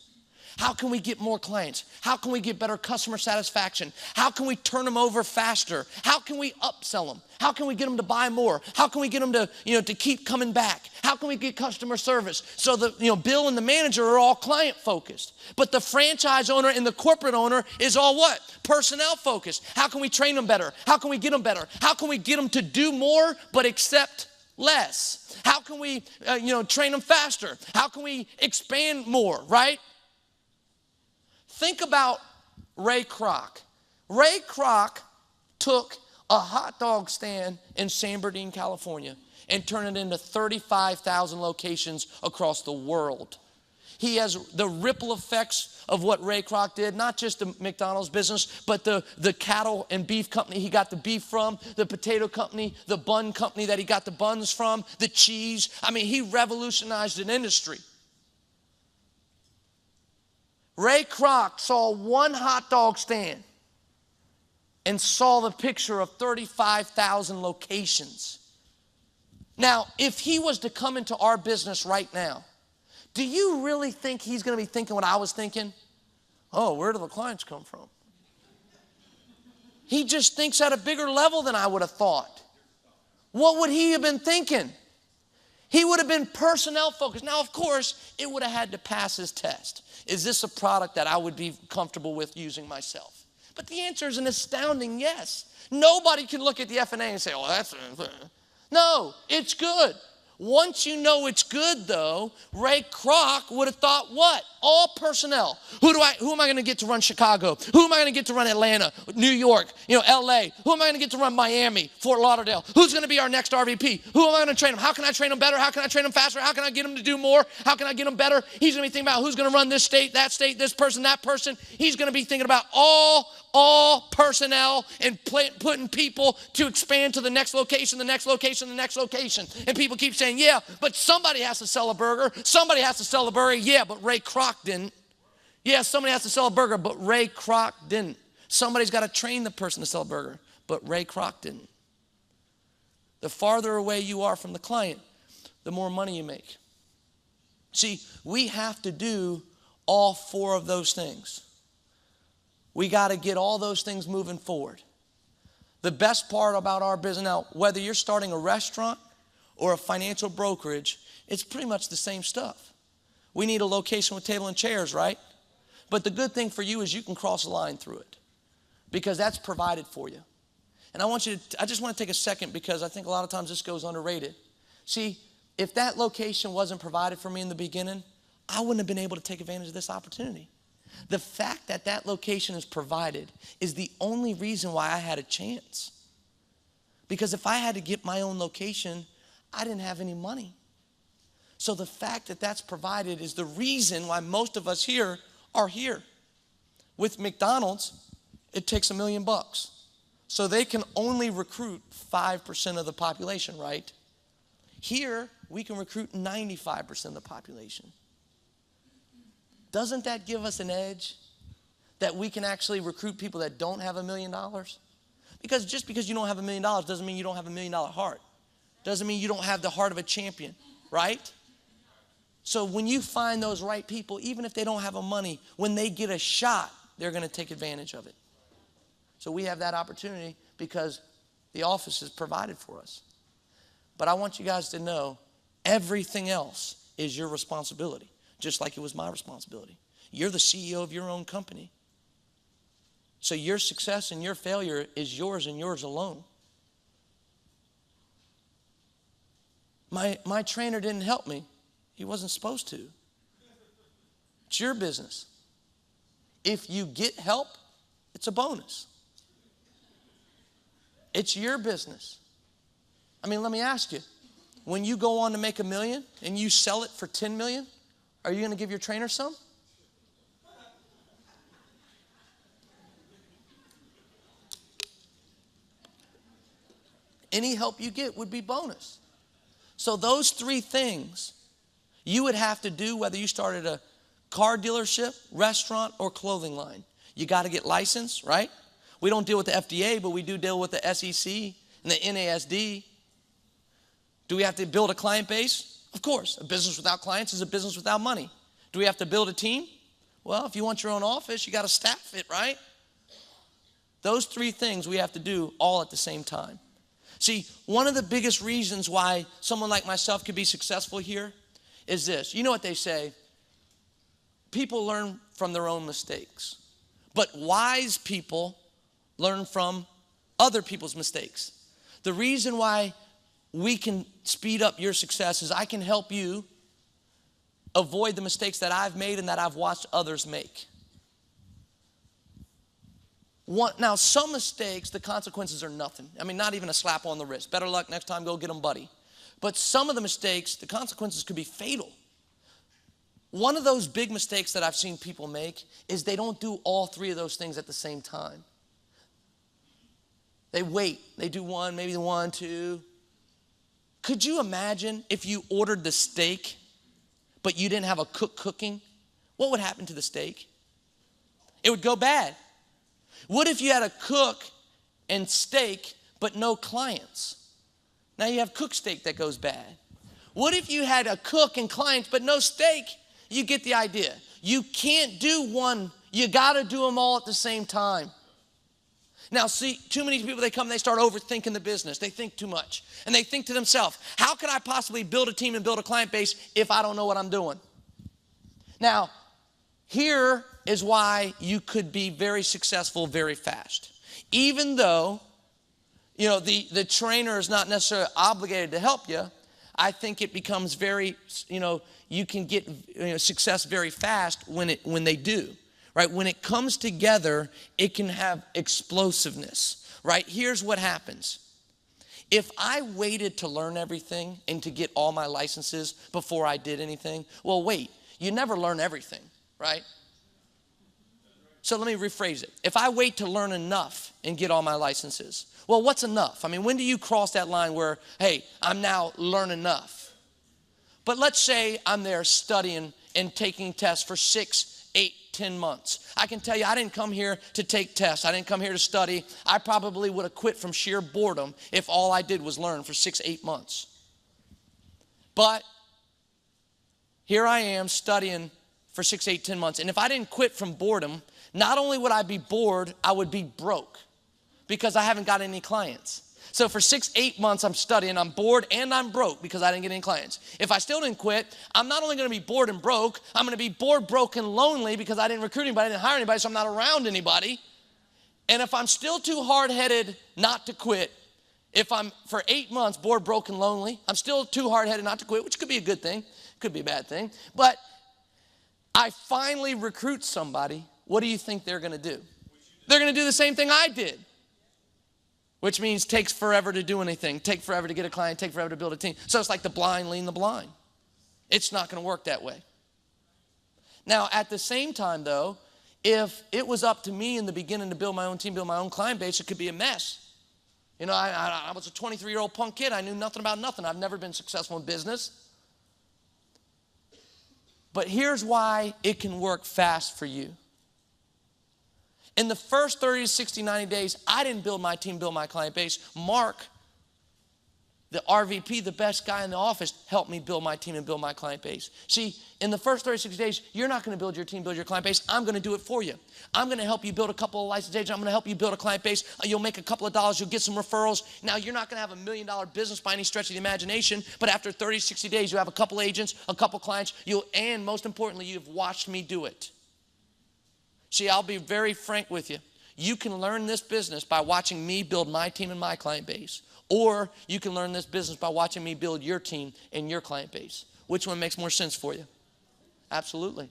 How can we get more clients? How can we get better customer satisfaction? How can we turn them over faster? How can we upsell them? How can we get them to buy more? How can we get them to, to keep coming back? How can we get customer service? So Bill and the manager are all client focused. But the franchise owner and the corporate owner is all what? Personnel focused. How can we train them better? How can we get them better? How can we get them to do more but accept less? How can we, train them faster? How can we expand more, right? Think about Ray Kroc. Ray Kroc took a hot dog stand in San Bernardino, California, and turned it into 35,000 locations across the world. He has the ripple effects of what Ray Kroc did, not just the McDonald's business, but the cattle and beef company he got the beef from, the potato company, the bun company that he got the buns from, the cheese. I mean, he revolutionized an industry. Ray Kroc saw one hot dog stand and saw the picture of 35,000 locations. Now, if he was to come into our business right now, do you really think he's going to be thinking what I was thinking? Oh, where do the clients come from? He just thinks at a bigger level than I would have thought. What would he have been thinking? He would have been personnel focused. Now, of course, it would have had to pass his test. Is this a product that I would be comfortable with using myself? But the answer is an astounding yes. Nobody can look at the F&A and say, oh, that's... No, it's good. Once you know it's good, though, Ray Kroc would have thought what? All personnel. Who am I going to get to run Chicago? Who am I going to get to run Atlanta, New York, LA? Who am I going to get to run Miami, Fort Lauderdale? Who's going to be our next RVP? Who am I going to train them? How can I train them better? How can I train them faster? How can I get them to do more? How can I get them better? He's going to be thinking about who's going to run this state, this person, that person. He's going to be thinking about all personnel and putting people to expand to the next location, the next location, the next location. And people keep saying, yeah, but somebody has to sell a burger. Somebody has to sell a burger. Yeah, but Ray Kroc didn't. Yeah, somebody has to sell a burger, but Ray Kroc didn't. Somebody's got to train the person to sell a burger, but Ray Kroc didn't. The farther away you are from the client, the more money you make. See, we have to do all four of those things. We got to get all those things moving forward. The best part about our business now, whether you're starting a restaurant or a financial brokerage, it's pretty much the same stuff. We need a location with table and chairs, right? But the good thing for you is you can cross a line through it because that's provided for you. And I just want to take a second because I think a lot of times this goes underrated. See, if that location wasn't provided for me in the beginning, I wouldn't have been able to take advantage of this opportunity. The fact that that location is provided is the only reason why I had a chance. Because if I had to get my own location, I didn't have any money. So the fact that that's provided is the reason why most of us here are here. With McDonald's, it takes $1 million. So they can only recruit 5% of the population, right? Here, we can recruit 95% of the population. Doesn't that give us an edge that we can actually recruit people that don't have $1 million? Because just because you don't have $1 million doesn't mean you don't have $1 million heart. Doesn't mean you don't have the heart of a champion, right? So when you find those right people, even if they don't have the money, when they get a shot, they're going to take advantage of it. So we have that opportunity because the office is provided for us. But I want you guys to know everything else is your responsibility. Just like it was my responsibility. You're the CEO of your own company. So your success and your failure is yours and yours alone. My trainer didn't help me. He wasn't supposed to. It's your business. If you get help, it's a bonus. It's your business. I mean, let me ask you. When you go on to make $1 million and you sell it for $10 million, are you going to give your trainer some? Any help you get would be bonus. So those three things you would have to do whether you started a car dealership, restaurant, or clothing line. You got to get licensed, right? We don't deal with the FDA, but we do deal with the SEC and the NASD. Do we have to build a client base? Of course. A business without clients is a business without money. Do we have to build a team? Well, if you want your own office, you got to staff it, right? Those three things we have to do all at the same time. See, one of the biggest reasons why someone like myself could be successful here is this. You know what they say? People learn from their own mistakes. But wise people learn from other people's mistakes. The reason why we can speed up your success is I can help you avoid the mistakes that I've made and that I've watched others make. Now, some mistakes, the consequences are nothing. I mean, not even a slap on the wrist. Better luck next time, go get them, buddy. But some of the mistakes, the consequences could be fatal. One of those big mistakes that I've seen people make is they don't do all three of those things at the same time. They wait. They do one, maybe one, two. Could you imagine if you ordered the steak, but you didn't have a cook cooking? What would happen to the steak? It would go bad. What if you had a cook and steak but no clients? Now you have cook steak that goes bad. What if you had a cook and clients but no steak? You get the idea. You can't do one. You got to do them all at the same time. Now, see, too many people, they come and they start overthinking the business. They think too much. And they think to themselves, how can I possibly build a team and build a client base if I don't know what I'm doing? Now, here is why you could be very successful very fast. Even though, the trainer is not necessarily obligated to help you, I think it becomes very, you can get success very fast when they do. Right? When it comes together, it can have explosiveness, right? Here's what happens. If I waited to learn everything and to get all my licenses before I did anything, well, wait, you never learn everything, right? So let me rephrase it. If I wait to learn enough and get all my licenses, well, what's enough? I mean, when do you cross that line where, hey, I'm now learned enough? But let's say I'm there studying and taking tests for 6, 8, 10 months. I can tell you, I didn't come here to take tests. I didn't come here to study. I probably would have quit from sheer boredom if all I did was learn for 6, 8 months. But here I am studying for 6, 8, 10 months. And if I didn't quit from boredom, not only would I be bored, I would be broke because I haven't got any clients. So for 6, 8 months, I'm studying, I'm bored, and I'm broke because I didn't get any clients. If I still didn't quit, I'm not only going to be bored and broke, I'm going to be bored, broke, and lonely because I didn't recruit anybody, I didn't hire anybody, so I'm not around anybody. And if I'm still too hard-headed not to quit, if I'm for 8 months bored, broke, and lonely, I'm still too hard-headed not to quit, which could be a good thing, could be a bad thing. But I finally recruit somebody, what do you think they're going to do? They're going to do the same thing I did. Which means takes forever to do anything, take forever to get a client, take forever to build a team. So it's like the blind leading the blind. It's not going to work that way. Now, at the same time, though, if it was up to me in the beginning to build my own team, build my own client base, it could be a mess. I was a 23-year-old punk kid. I knew nothing about nothing. I've never been successful in business. But here's why it can work fast for you. In the first 30 to 60, 90 days, I didn't build my team, build my client base. Mark, the RVP, the best guy in the office, helped me build my team and build my client base. See, in the first 30 to 60 days, you're not going to build your team, build your client base. I'm going to do it for you. I'm going to help you build a couple of licensed agents. I'm going to help you build a client base. You'll make a couple of dollars. You'll get some referrals. Now, you're not going to have $1 million business by any stretch of the imagination, but after 30 to 60 days, you have a couple agents, a couple clients, and most importantly, you've watched me do it. See, I'll be very frank with you. You can learn this business by watching me build my team and my client base. Or you can learn this business by watching me build your team and your client base. Which one makes more sense for you? Absolutely.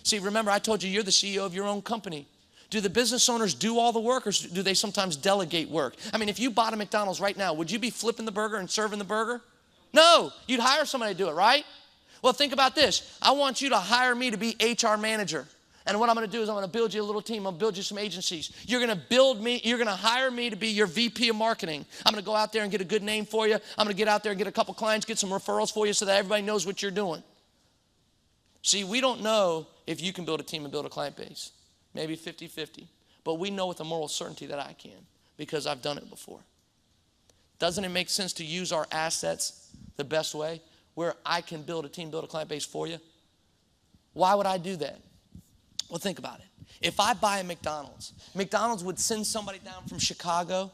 See, remember, I told you you're the CEO of your own company. Do the business owners do all the work, or do they sometimes delegate work? I mean, if you bought a McDonald's right now, would you be flipping the burger and serving the burger? No, you'd hire somebody to do it, right? Well, think about this. I want you to hire me to be HR manager. And what I'm going to do is I'm going to build you a little team. I'm going to build you some agencies. You're going to build me. You're going to hire me to be your VP of marketing. I'm going to go out there and get a good name for you. I'm going to get out there and get a couple clients, get some referrals for you so that everybody knows what you're doing. See, we don't know if you can build a team and build a client base. Maybe 50-50. But we know with a moral certainty that I can because I've done it before. Doesn't it make sense to use our assets the best way where I can build a team, build a client base for you? Why would I do that? Well, think about it. If I buy a McDonald's, McDonald's would send somebody down from Chicago,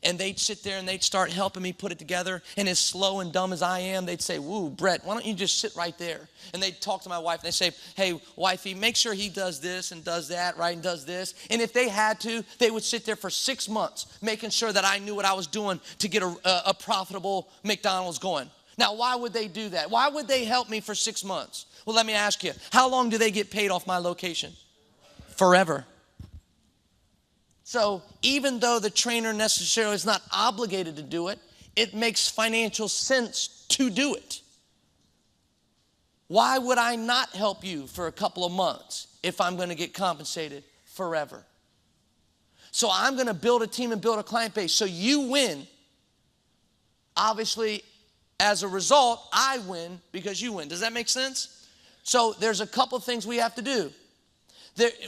and they'd sit there and they'd start helping me put it together. And as slow and dumb as I am, they'd say, "Woo, Brett, why don't you just sit right there?" And they'd talk to my wife, and they'd say, "Hey, wifey, make sure he does this and does that, right, and does this." And if they had to, they would sit there for 6 months, making sure that I knew what I was doing to get a profitable McDonald's going. Now, why would they do that? Why would they help me for 6 months? Well, let me ask you, how long do they get paid off my location? Forever. So even though the trainer necessarily is not obligated to do it, it makes financial sense to do it. Why would I not help you for a couple of months if I'm going to get compensated forever? So I'm going to build a team and build a client base so you win. Obviously, as a result, I win because you win. Does that make sense? So there's a couple things we have to do.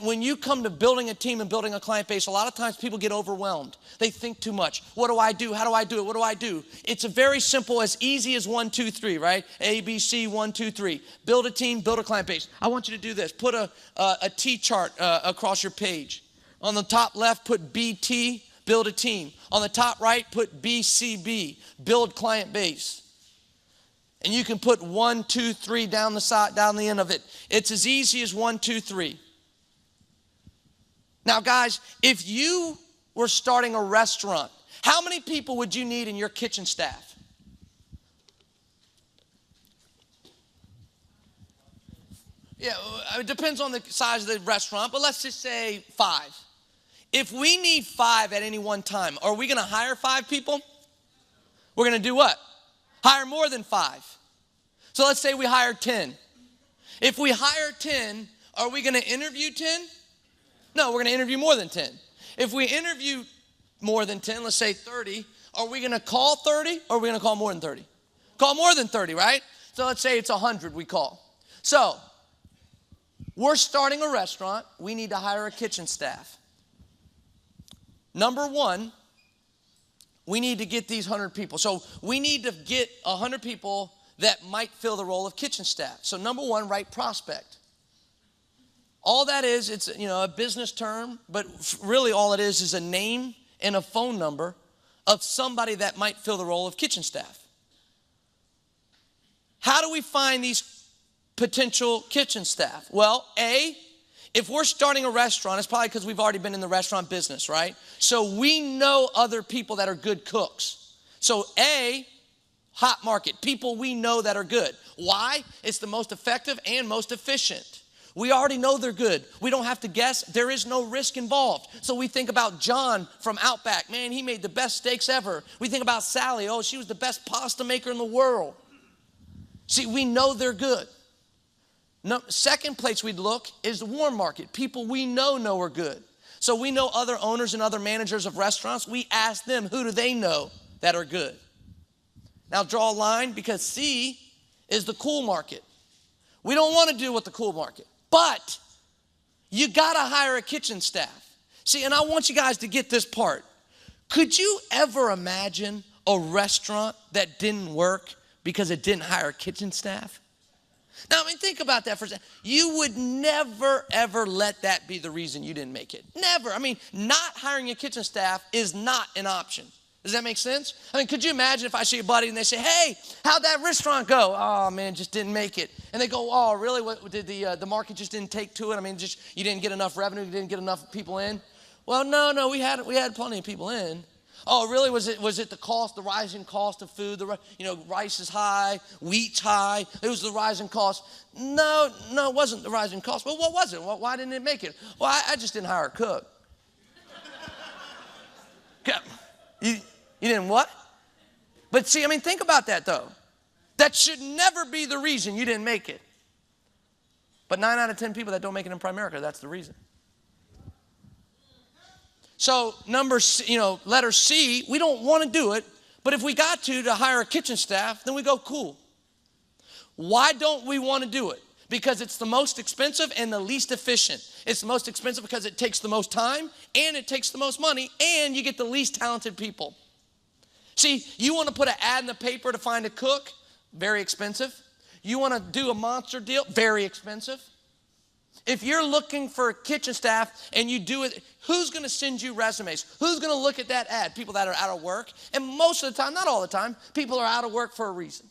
When you come to building a team and building a client base, a lot of times people get overwhelmed. They think too much. What do I do? How do I do it? What do I do? It's a very simple, as easy as 1, 2, 3, right? A, B, C, 1, 2, 3. Build a team, build a client base. I want you to do this. Put a T chart across your page. On the top left, put BT, build a team. On the top right, put BCB, build client base. And you can put 1, 2, 3 down the side, down the end of it. It's as easy as 1, 2, 3. Now, guys, if you were starting a restaurant, how many people would you need in your kitchen staff? Yeah, it depends on the size of the restaurant, but let's just say 5. If we need 5 at any one time, are we going to hire 5 people? We're going to do what? Hire more than 5. So let's say we hire 10. If we hire 10, are we going to interview 10? No, we're going to interview more than 10. If we interview more than 10, let's say 30, are we going to call 30 or are we going to call more than 30? Call more than 30, right? So let's say it's 100 we call. So we're starting a restaurant. We need to hire a kitchen staff. Number 1, we need to get these 100 people. So we need to get 100 people that might fill the role of kitchen staff. So number 1, write prospect. All that is, it's a business term, but really all it is a name and a phone number of somebody that might fill the role of kitchen staff. How do we find these potential kitchen staff? Well, A, if we're starting a restaurant, it's probably because we've already been in the restaurant business, right? So we know other people that are good cooks. So A, hot market, people we know that are good. Why? It's the most effective and most efficient. We already know they're good. We don't have to guess. There is no risk involved. So we think about John from Outback. Man, he made the best steaks ever. We think about Sally. Oh, she was the best pasta maker in the world. See, we know they're good. No, second place we'd look is the warm market. People we know are good. So we know other owners and other managers of restaurants. We ask them, who do they know that are good? Now draw a line, because C is the cool market. We don't want to deal with the cool market. But you got to hire a kitchen staff. See, and I want you guys to get this part. Could you ever imagine a restaurant that didn't work because it didn't hire a kitchen staff? Now, think about that for a second. You would never, ever let that be the reason you didn't make it. Never. Not hiring a kitchen staff is not an option. Does that make sense? Could you imagine if I see a buddy and they say, hey, how'd that restaurant go? Oh, man, just didn't make it. And they go, oh, really? What did the market just didn't take to it? You didn't get enough revenue, you didn't get enough people in? Well, no, we had plenty of people in. Oh, really? Was it the cost, the rising cost of food? Rice is high, wheat's high. It was the rising cost. No, it wasn't the rising cost. Well, what was it? Why didn't it make it? Well, I just didn't hire a cook. You didn't what? But see, think about that though. That should never be the reason you didn't make it. But 9 out of 10 people that don't make it in Primerica, that's the reason. So letter C, we don't want to do it, but if we got to hire a kitchen staff, then we go, cool. Why don't we want to do it? Because it's the most expensive and the least efficient. It's the most expensive because it takes the most time and it takes the most money, and you get the least talented people. See, you want to put an ad in the paper to find a cook? Very expensive. You want to do a monster deal? Very expensive. If you're looking for a kitchen staff and you do it, who's going to send you resumes? Who's going to look at that ad? People that are out of work. And most of the time, not all the time, people are out of work for a reason.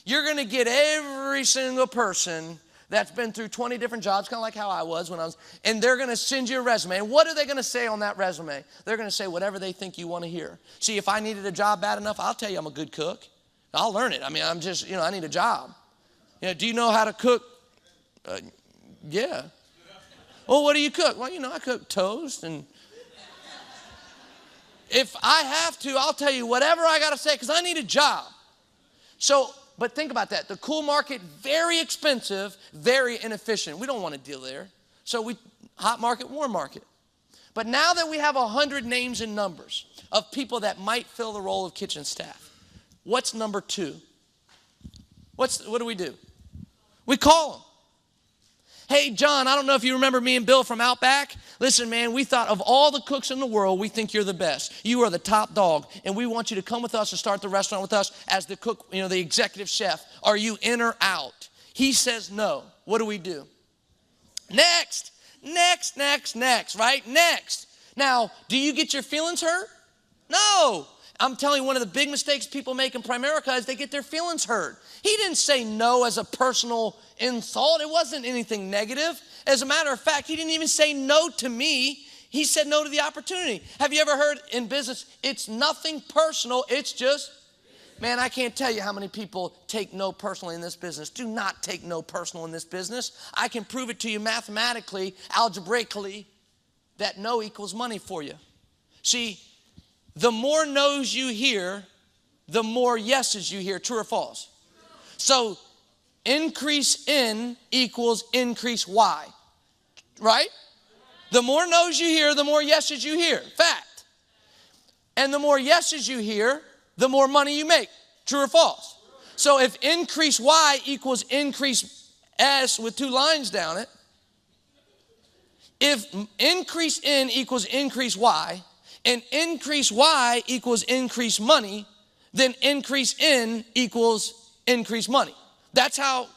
You're going to get every single person that's been through 20 different jobs, kind of like how I was and they're going to send you a resume. And what are they going to say on that resume? They're going to say whatever they think you want to hear. See, if I needed a job bad enough, I'll tell you I'm a good cook. I'll learn it. I need a job. Do you know how to cook? Yeah. Well, what do you cook? Well, I cook toast. And if I have to, I'll tell you whatever I got to say because I need a job. But think about that. The cool market, very expensive, very inefficient. We don't want to deal there. So hot market, warm market. But now that we have 100 names and numbers of people that might fill the role of kitchen staff, what's number 2? What do? We call them. Hey, John, I don't know if you remember me and Bill from Outback. Listen, man, we thought of all the cooks in the world, we think you're the best. You are the top dog, and we want you to come with us and start the restaurant with us as the cook, the executive chef. Are you in or out? He says no. What do? Next, right? Next. Now, do you get your feelings hurt? No. I'm telling you, one of the big mistakes people make in Primerica is they get their feelings hurt. He didn't say no as a personal insult. It wasn't anything negative. As a matter of fact, he didn't even say no to me. He said no to the opportunity. Have you ever heard in business, it's nothing personal, it's just, man, I can't tell you how many people take no personally in this business. Do not take no personal in this business. I can prove it to you mathematically, algebraically, that no equals money for you. See, the more no's you hear, the more yeses you hear. True or false? So increase in equals increase Y, right? The more no's you hear, the more yeses you hear. Fact. And the more yeses you hear, the more money you make. True or false? So if increase Y equals increase S with two lines down it, if increase in equals increase Y, and increase Y equals increase money, then increase in equals increase money. That's how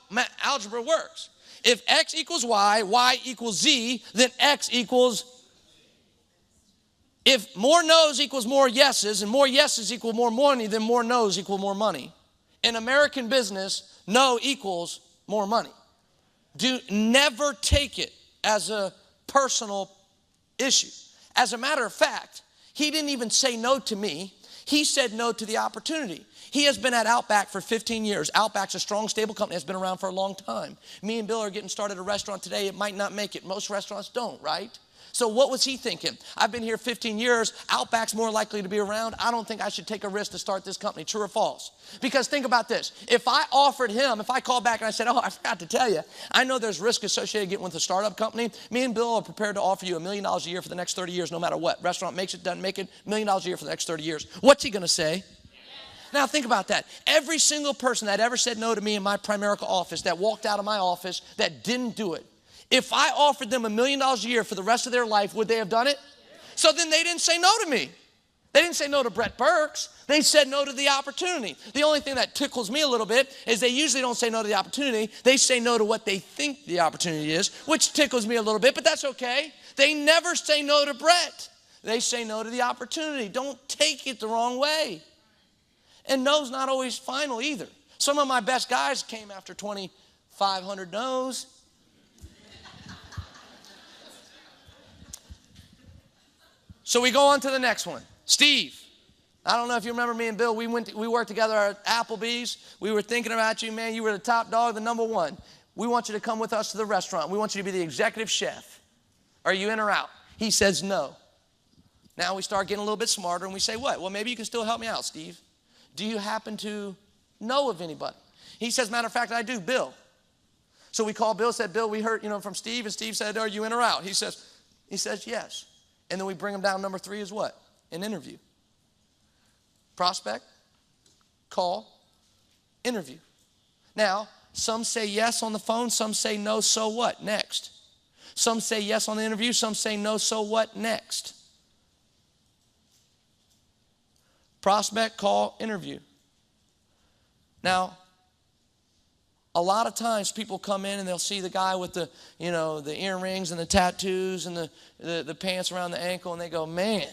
algebra works. If X equals Y, Y equals Z, then X equals. If more no's equals more yeses, and more yeses equal more money, then more no's equal more money. In American business, no equals more money. Never take it as a personal issue. As a matter of fact, he didn't even say no to me. He said no to the opportunity. He has been at Outback for 15 years. Outback's a strong, stable company. It's been around for a long time. Me and Bill are getting started a restaurant today. It might not make it. Most restaurants don't, right? So what was he thinking? I've been here 15 years. Outback's more likely to be around. I don't think I should take a risk to start this company. True or false? Because think about this. If I called back and I said, oh, I forgot to tell you, I know there's risk associated getting with a startup company. Me and Bill are prepared to offer you $1 million a year for the next 30 years, no matter what. Restaurant makes it, doesn't make it, $1 million a year for the next 30 years. What's he going to say? Now think about that. Every single person that ever said no to me in my Primerica office, that walked out of my office, that didn't do it, if I offered them $1 million a year for the rest of their life, would they have done it? So then they didn't say no to me. They didn't say no to Brett Burks. They said no to the opportunity. The only thing that tickles me a little bit is they usually don't say no to the opportunity. They say no to what they think the opportunity is, which tickles me a little bit, but that's okay. They never say no to Brett. They say no to the opportunity. Don't take it the wrong way. And no's not always final either. Some of my best guys came after 2,500 no's. So we go on to the next one. Steve. I don't know if you remember me and Bill. We worked together at Applebee's. We were thinking about you, man. You were the top dog, the number one. We want you to come with us to the restaurant. We want you to be the executive chef. Are you in or out? He says no. Now we start getting a little bit smarter and we say, what? Well, maybe you can still help me out, Steve. Do you happen to know of anybody? He says, matter of fact, I do, Bill. So we called Bill, said, Bill, we heard, from Steve, and Steve said, are you in or out? He says, yes. And then we bring him down. Number 3 is what? An interview. Prospect, call, interview. Now, some say yes on the phone, some say no, so what? Next. Some say yes on the interview, some say no, so what? Next. Prospect, call, interview. Now, a lot of times people come in and they'll see the guy with the, the earrings and the tattoos and the pants around the ankle, and they go, man,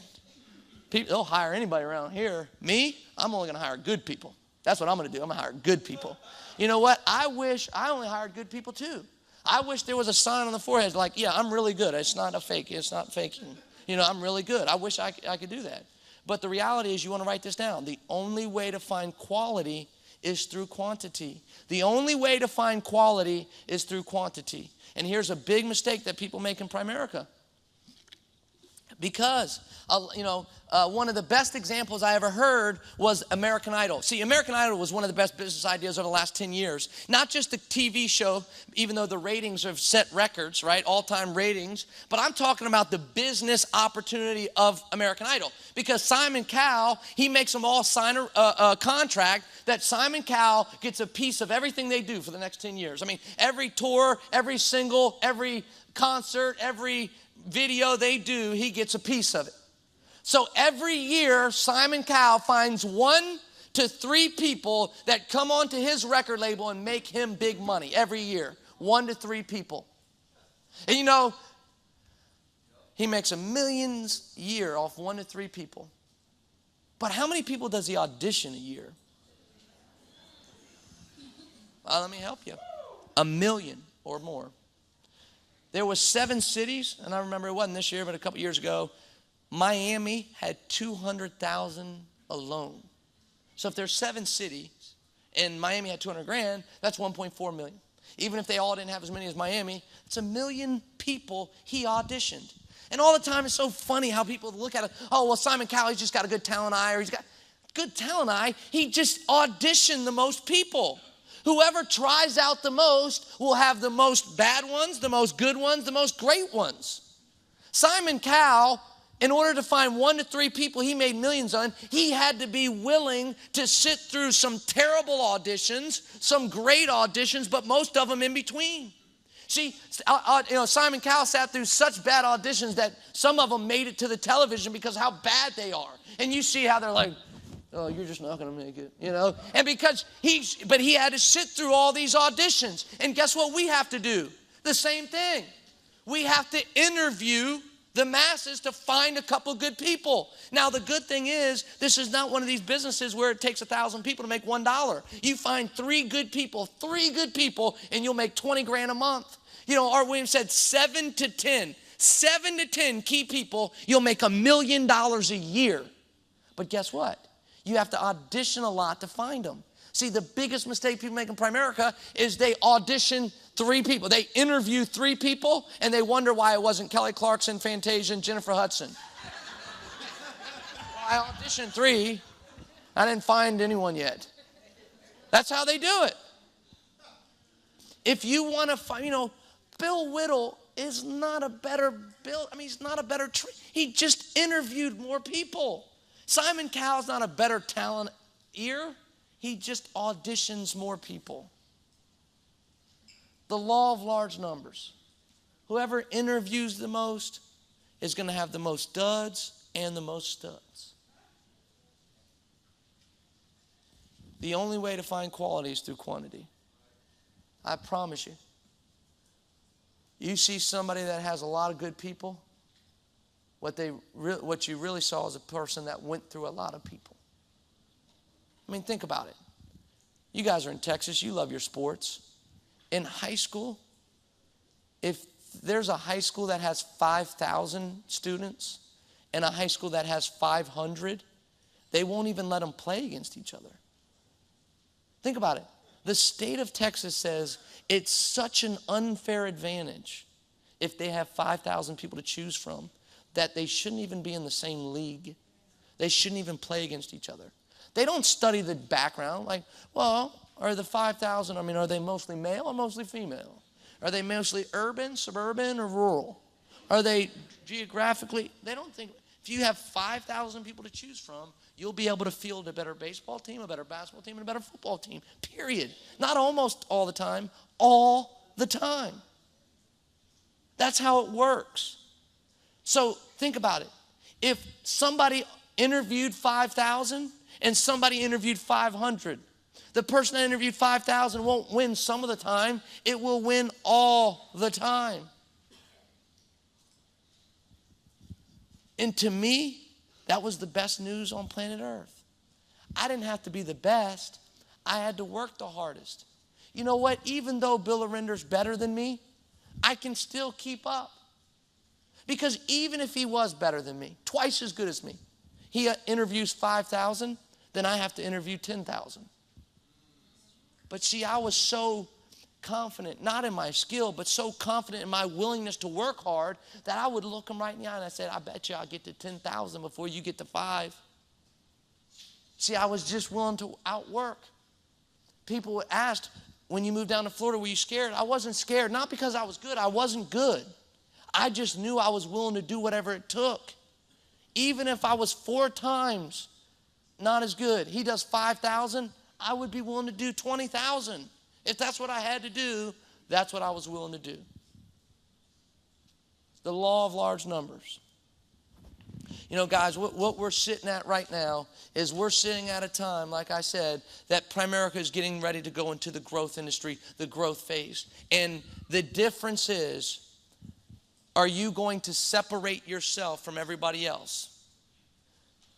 they'll hire anybody around here. Me, I'm only going to hire good people. That's what I'm going to do. I'm going to hire good people. You know what? I wish I only hired good people too. I wish there was a sign on the forehead like, yeah, I'm really good. It's not a fake. It's not faking. I'm really good. I wish I could do that. But the reality is, you want to write this down. The only way to find quality is through quantity. The only way to find quality is through quantity. And here's a big mistake that people make in Primerica. Because, one of the best examples I ever heard was American Idol. See, American Idol was one of the best business ideas over the last 10 years. Not just a TV show, even though the ratings have set records, right? All-time ratings. But I'm talking about the business opportunity of American Idol. Because Simon Cowell, he makes them all sign a contract that Simon Cowell gets a piece of everything they do for the next 10 years. I mean, every tour, every single, every concert, every video they do, he gets a piece of it. So every year, Simon Cowell finds 1 to 3 people that come onto his record label and make him big money every year. 1 to 3 people. And he makes $1 million a year off 1 to 3 people. But how many people does he audition a year? Well, let me help you. 1 million or more. There was 7 cities, and I remember it wasn't this year, but a couple years ago, Miami had 200,000 alone. So if there's 7 cities and Miami had 200 grand, that's 1.4 million. Even if they all didn't have as many as Miami, it's 1 million people he auditioned. And all the time, it's so funny how people look at it. Oh, well, Simon Cowell, he's just got a good talent eye, or he's got good talent eye. He just auditioned the most people. Whoever tries out the most will have the most bad ones, the most good ones, the most great ones. Simon Cowell, in order to find 1 to 3 people he made millions on, he had to be willing to sit through some terrible auditions, some great auditions, but most of them in between. See, Simon Cowell sat through such bad auditions that some of them made it to the television because how bad they are. And you see how they're like, oh, you're just not going to make it, And because he had to sit through all these auditions. And guess what we have to do? The same thing. We have to interview the masses to find a couple good people. Now, the good thing is, this is not one of these businesses where it takes 1,000 people to make $1. You find 3 good people, and you'll make 20 grand a month. Art Williams said 7 to 10 key people, you'll make $1 million a year. But guess what? You have to audition a lot to find them. See, the biggest mistake people make in Primerica is they audition 3 people. They interview 3 people, and they wonder why it wasn't Kelly Clarkson, Fantasia, and Jennifer Hudson. Well, I auditioned 3. I didn't find anyone yet. That's how they do it. If you want to find, Bill Whittle is not a better Bill. He's not a better, he just interviewed more people. Simon Cowell's not a better talent ear. He just auditions more people. The law of large numbers. Whoever interviews the most is going to have the most duds and the most studs. The only way to find quality is through quantity. I promise you. You see somebody that has a lot of good people, what you really saw is a person that went through a lot of people. Think about it. You guys are in Texas. You love your sports. In high school, if there's a high school that has 5,000 students and a high school that has 500, they won't even let them play against each other. Think about it. The state of Texas says it's such an unfair advantage if they have 5,000 people to choose from that they shouldn't even be in the same league. They shouldn't even play against each other. They don't study the background. Like, well, are the 5,000, are they mostly male or mostly female? Are they mostly urban, suburban, or rural? Are they geographically? They don't think. If you have 5,000 people to choose from, you'll be able to field a better baseball team, a better basketball team, and a better football team, period. Not almost all the time, all the time. That's how it works. So think about it. If somebody interviewed 5,000 and somebody interviewed 500, the person that interviewed 5,000 won't win some of the time. It will win all the time. And to me, that was the best news on planet Earth. I didn't have to be the best. I had to work the hardest. You know what? Even though Bill Arender's better than me, I can still keep up. Because even if he was better than me, twice as good as me, he interviews 5,000, then I have to interview 10,000. But see, I was so confident, not in my skill, but so confident in my willingness to work hard that I would look them right in the eye and I said, I bet you I'll get to 10,000 before you get to 5. See, I was just willing to outwork. People asked, when you moved down to Florida, were you scared? I wasn't scared, not because I was good. I wasn't good. I just knew I was willing to do whatever it took. Even if I was 4 times not as good. He does 5,000, I would be willing to do 20,000. If that's what I had to do, that's what I was willing to do. The law of large numbers. You know, guys, what we're sitting at right now is we're sitting at a time, like I said, that Primerica is getting ready to go into the growth industry, the growth phase. And the difference is, are you going to separate yourself from everybody else?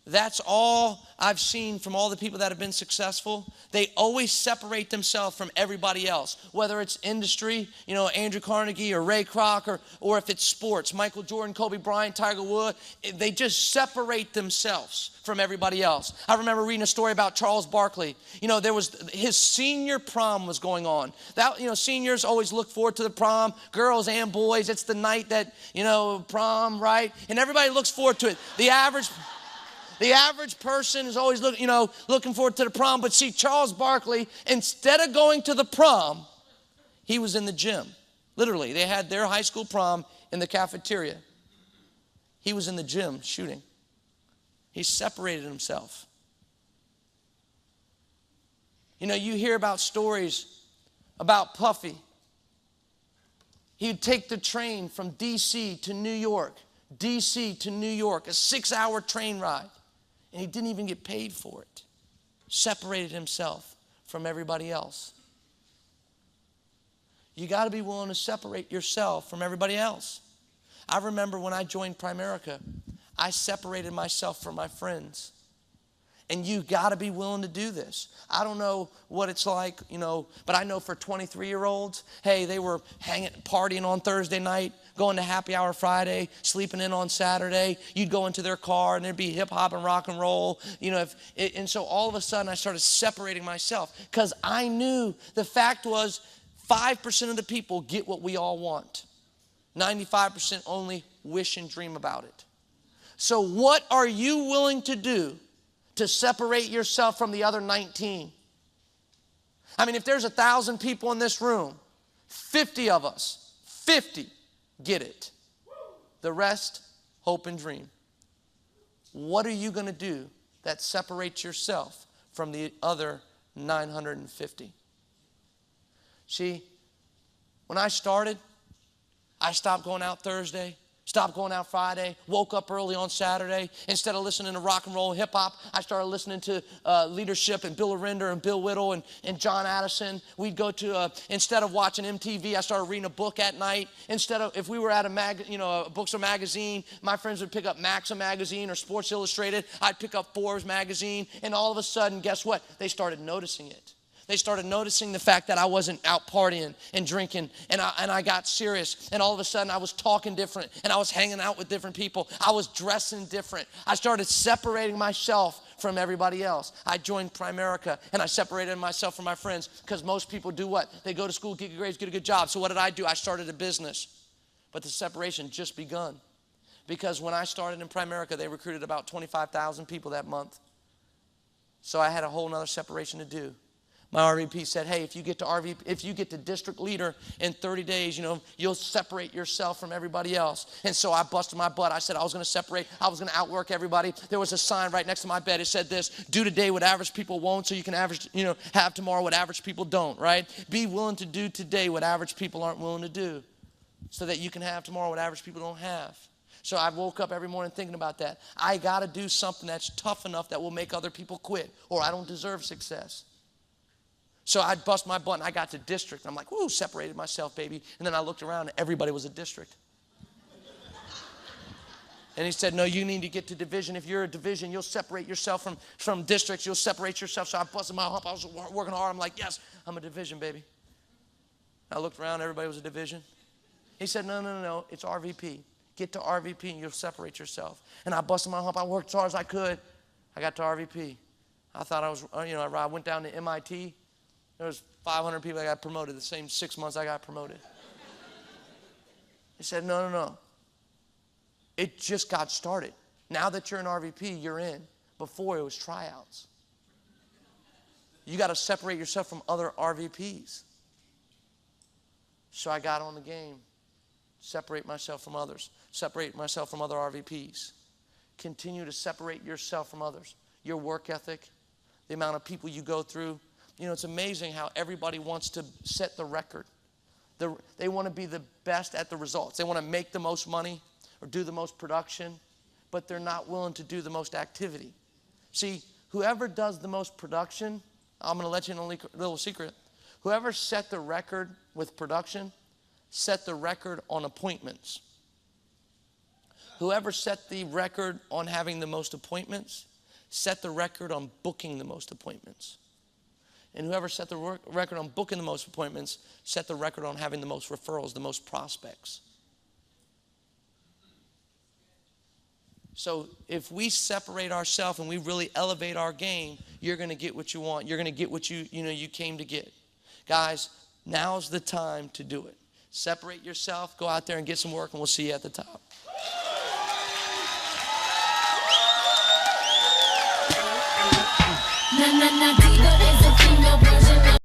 That's all I've seen from all the people that have been successful. They always separate themselves from everybody else, whether it's industry, you know, Andrew Carnegie or Ray Kroc, or if it's sports, Michael Jordan, Kobe Bryant, Tiger Woods. They just separate themselves from everybody else. I remember reading a story about Charles Barkley. You know, there was his senior prom was going on. That, you know, seniors always look forward to the prom, girls and boys. It's the night that, you know, prom, right? And everybody looks forward to it. The average person is always looking forward to the prom. But see, Charles Barkley, instead of going to the prom, he was in the gym. Literally, they had their high school prom in the cafeteria. He was in the gym shooting. He separated himself. You know, you hear about stories about Puffy. He'd take the train from D.C. to New York, D.C. to New York, a 6-hour train ride. And he didn't even get paid for it. Separated himself from everybody else. You got to be willing to separate yourself from everybody else. I remember when I joined Primerica, I separated myself from my friends. And you got to be willing to do this. I don't know what it's like, you know, but I know for 23-year-olds, hey, they were partying on Thursday night, going to happy hour Friday, sleeping in on Saturday. You'd go into their car and there'd be hip hop and rock and roll, you know. And so all of a sudden I started separating myself because I knew the fact was 5% of the people get what we all want. 95% only wish and dream about it. So what are you willing to do to separate yourself from the other 19? I mean, if there's 1,000 people in this room, 50 of us, 50 get it. The rest, hope and dream. What are you going to do that separates yourself from the other 950? See, when I started, I stopped going out Thursday, stopped going out Friday, woke up early on Saturday. Instead of listening to rock and roll and hip hop, I started listening to leadership and Bill Arender and Bill Whittle and John Addison. We'd go to, instead of watching MTV, I started reading a book at night. Instead of, if we were at a bookstore magazine, my friends would pick up Maxim magazine or Sports Illustrated. I'd pick up Forbes magazine. And all of a sudden, guess what? They started noticing it. They started noticing the fact that I wasn't out partying and drinking, and I got serious. And all of a sudden, I was talking different, and I was hanging out with different people. I was dressing different. I started separating myself from everybody else. I joined Primerica, and I separated myself from my friends because most people do what? They go to school, get good grades, get a good job. So what did I do? I started a business. But the separation just begun. Because when I started in Primerica, they recruited about 25,000 people that month. So I had a whole nother separation to do. My RVP said, hey, if you get to district leader in 30 days, you know, you'll separate yourself from everybody else. And so I busted my butt. I said I was going to separate. I was going to outwork everybody. There was a sign right next to my bed. It said this: do today what average people won't, so you can have tomorrow what average people don't, right? Be willing to do today what average people aren't willing to do, so that you can have tomorrow what average people don't have. So I woke up every morning thinking about that. I got to do something that's tough enough that will make other people quit, or I don't deserve success. So I'd bust my butt, and I got to district. I'm like, woo, separated myself, baby. And then I looked around, and everybody was a district. And he said, no, you need to get to division. If you're a division, you'll separate yourself from districts. You'll separate yourself. So I busted my hump. I was working hard. I'm like, yes, I'm a division, baby. I looked around. Everybody was a division. He said, no, it's RVP. Get to RVP, and you'll separate yourself. And I busted my hump. I worked as hard as I could. I got to RVP. I thought I went down to MIT. There was 500 people that got promoted the same 6 months I got promoted. He said, no. It just got started. Now that you're an RVP, you're in. Before, it was tryouts. You got to separate yourself from other RVPs. So I got on the game. Separate myself from others. Separate myself from other RVPs. Continue to separate yourself from others. Your work ethic, the amount of people you go through. You know, it's amazing how everybody wants to set the record. They want to be the best at the results. They want to make the most money or do the most production, but they're not willing to do the most activity. See, whoever does the most production, I'm going to let you in a little secret. Whoever set the record with production, set the record on appointments. Whoever set the record on having the most appointments, set the record on booking the most appointments. And whoever set the record on booking the most appointments, set the record on having the most referrals, the most prospects. So if we separate ourselves and we really elevate our game, you're going to get what you want. You're going to get what you came to get. Guys, now's the time to do it. Separate yourself, go out there and get some work, and we'll see you at the top. Na na na,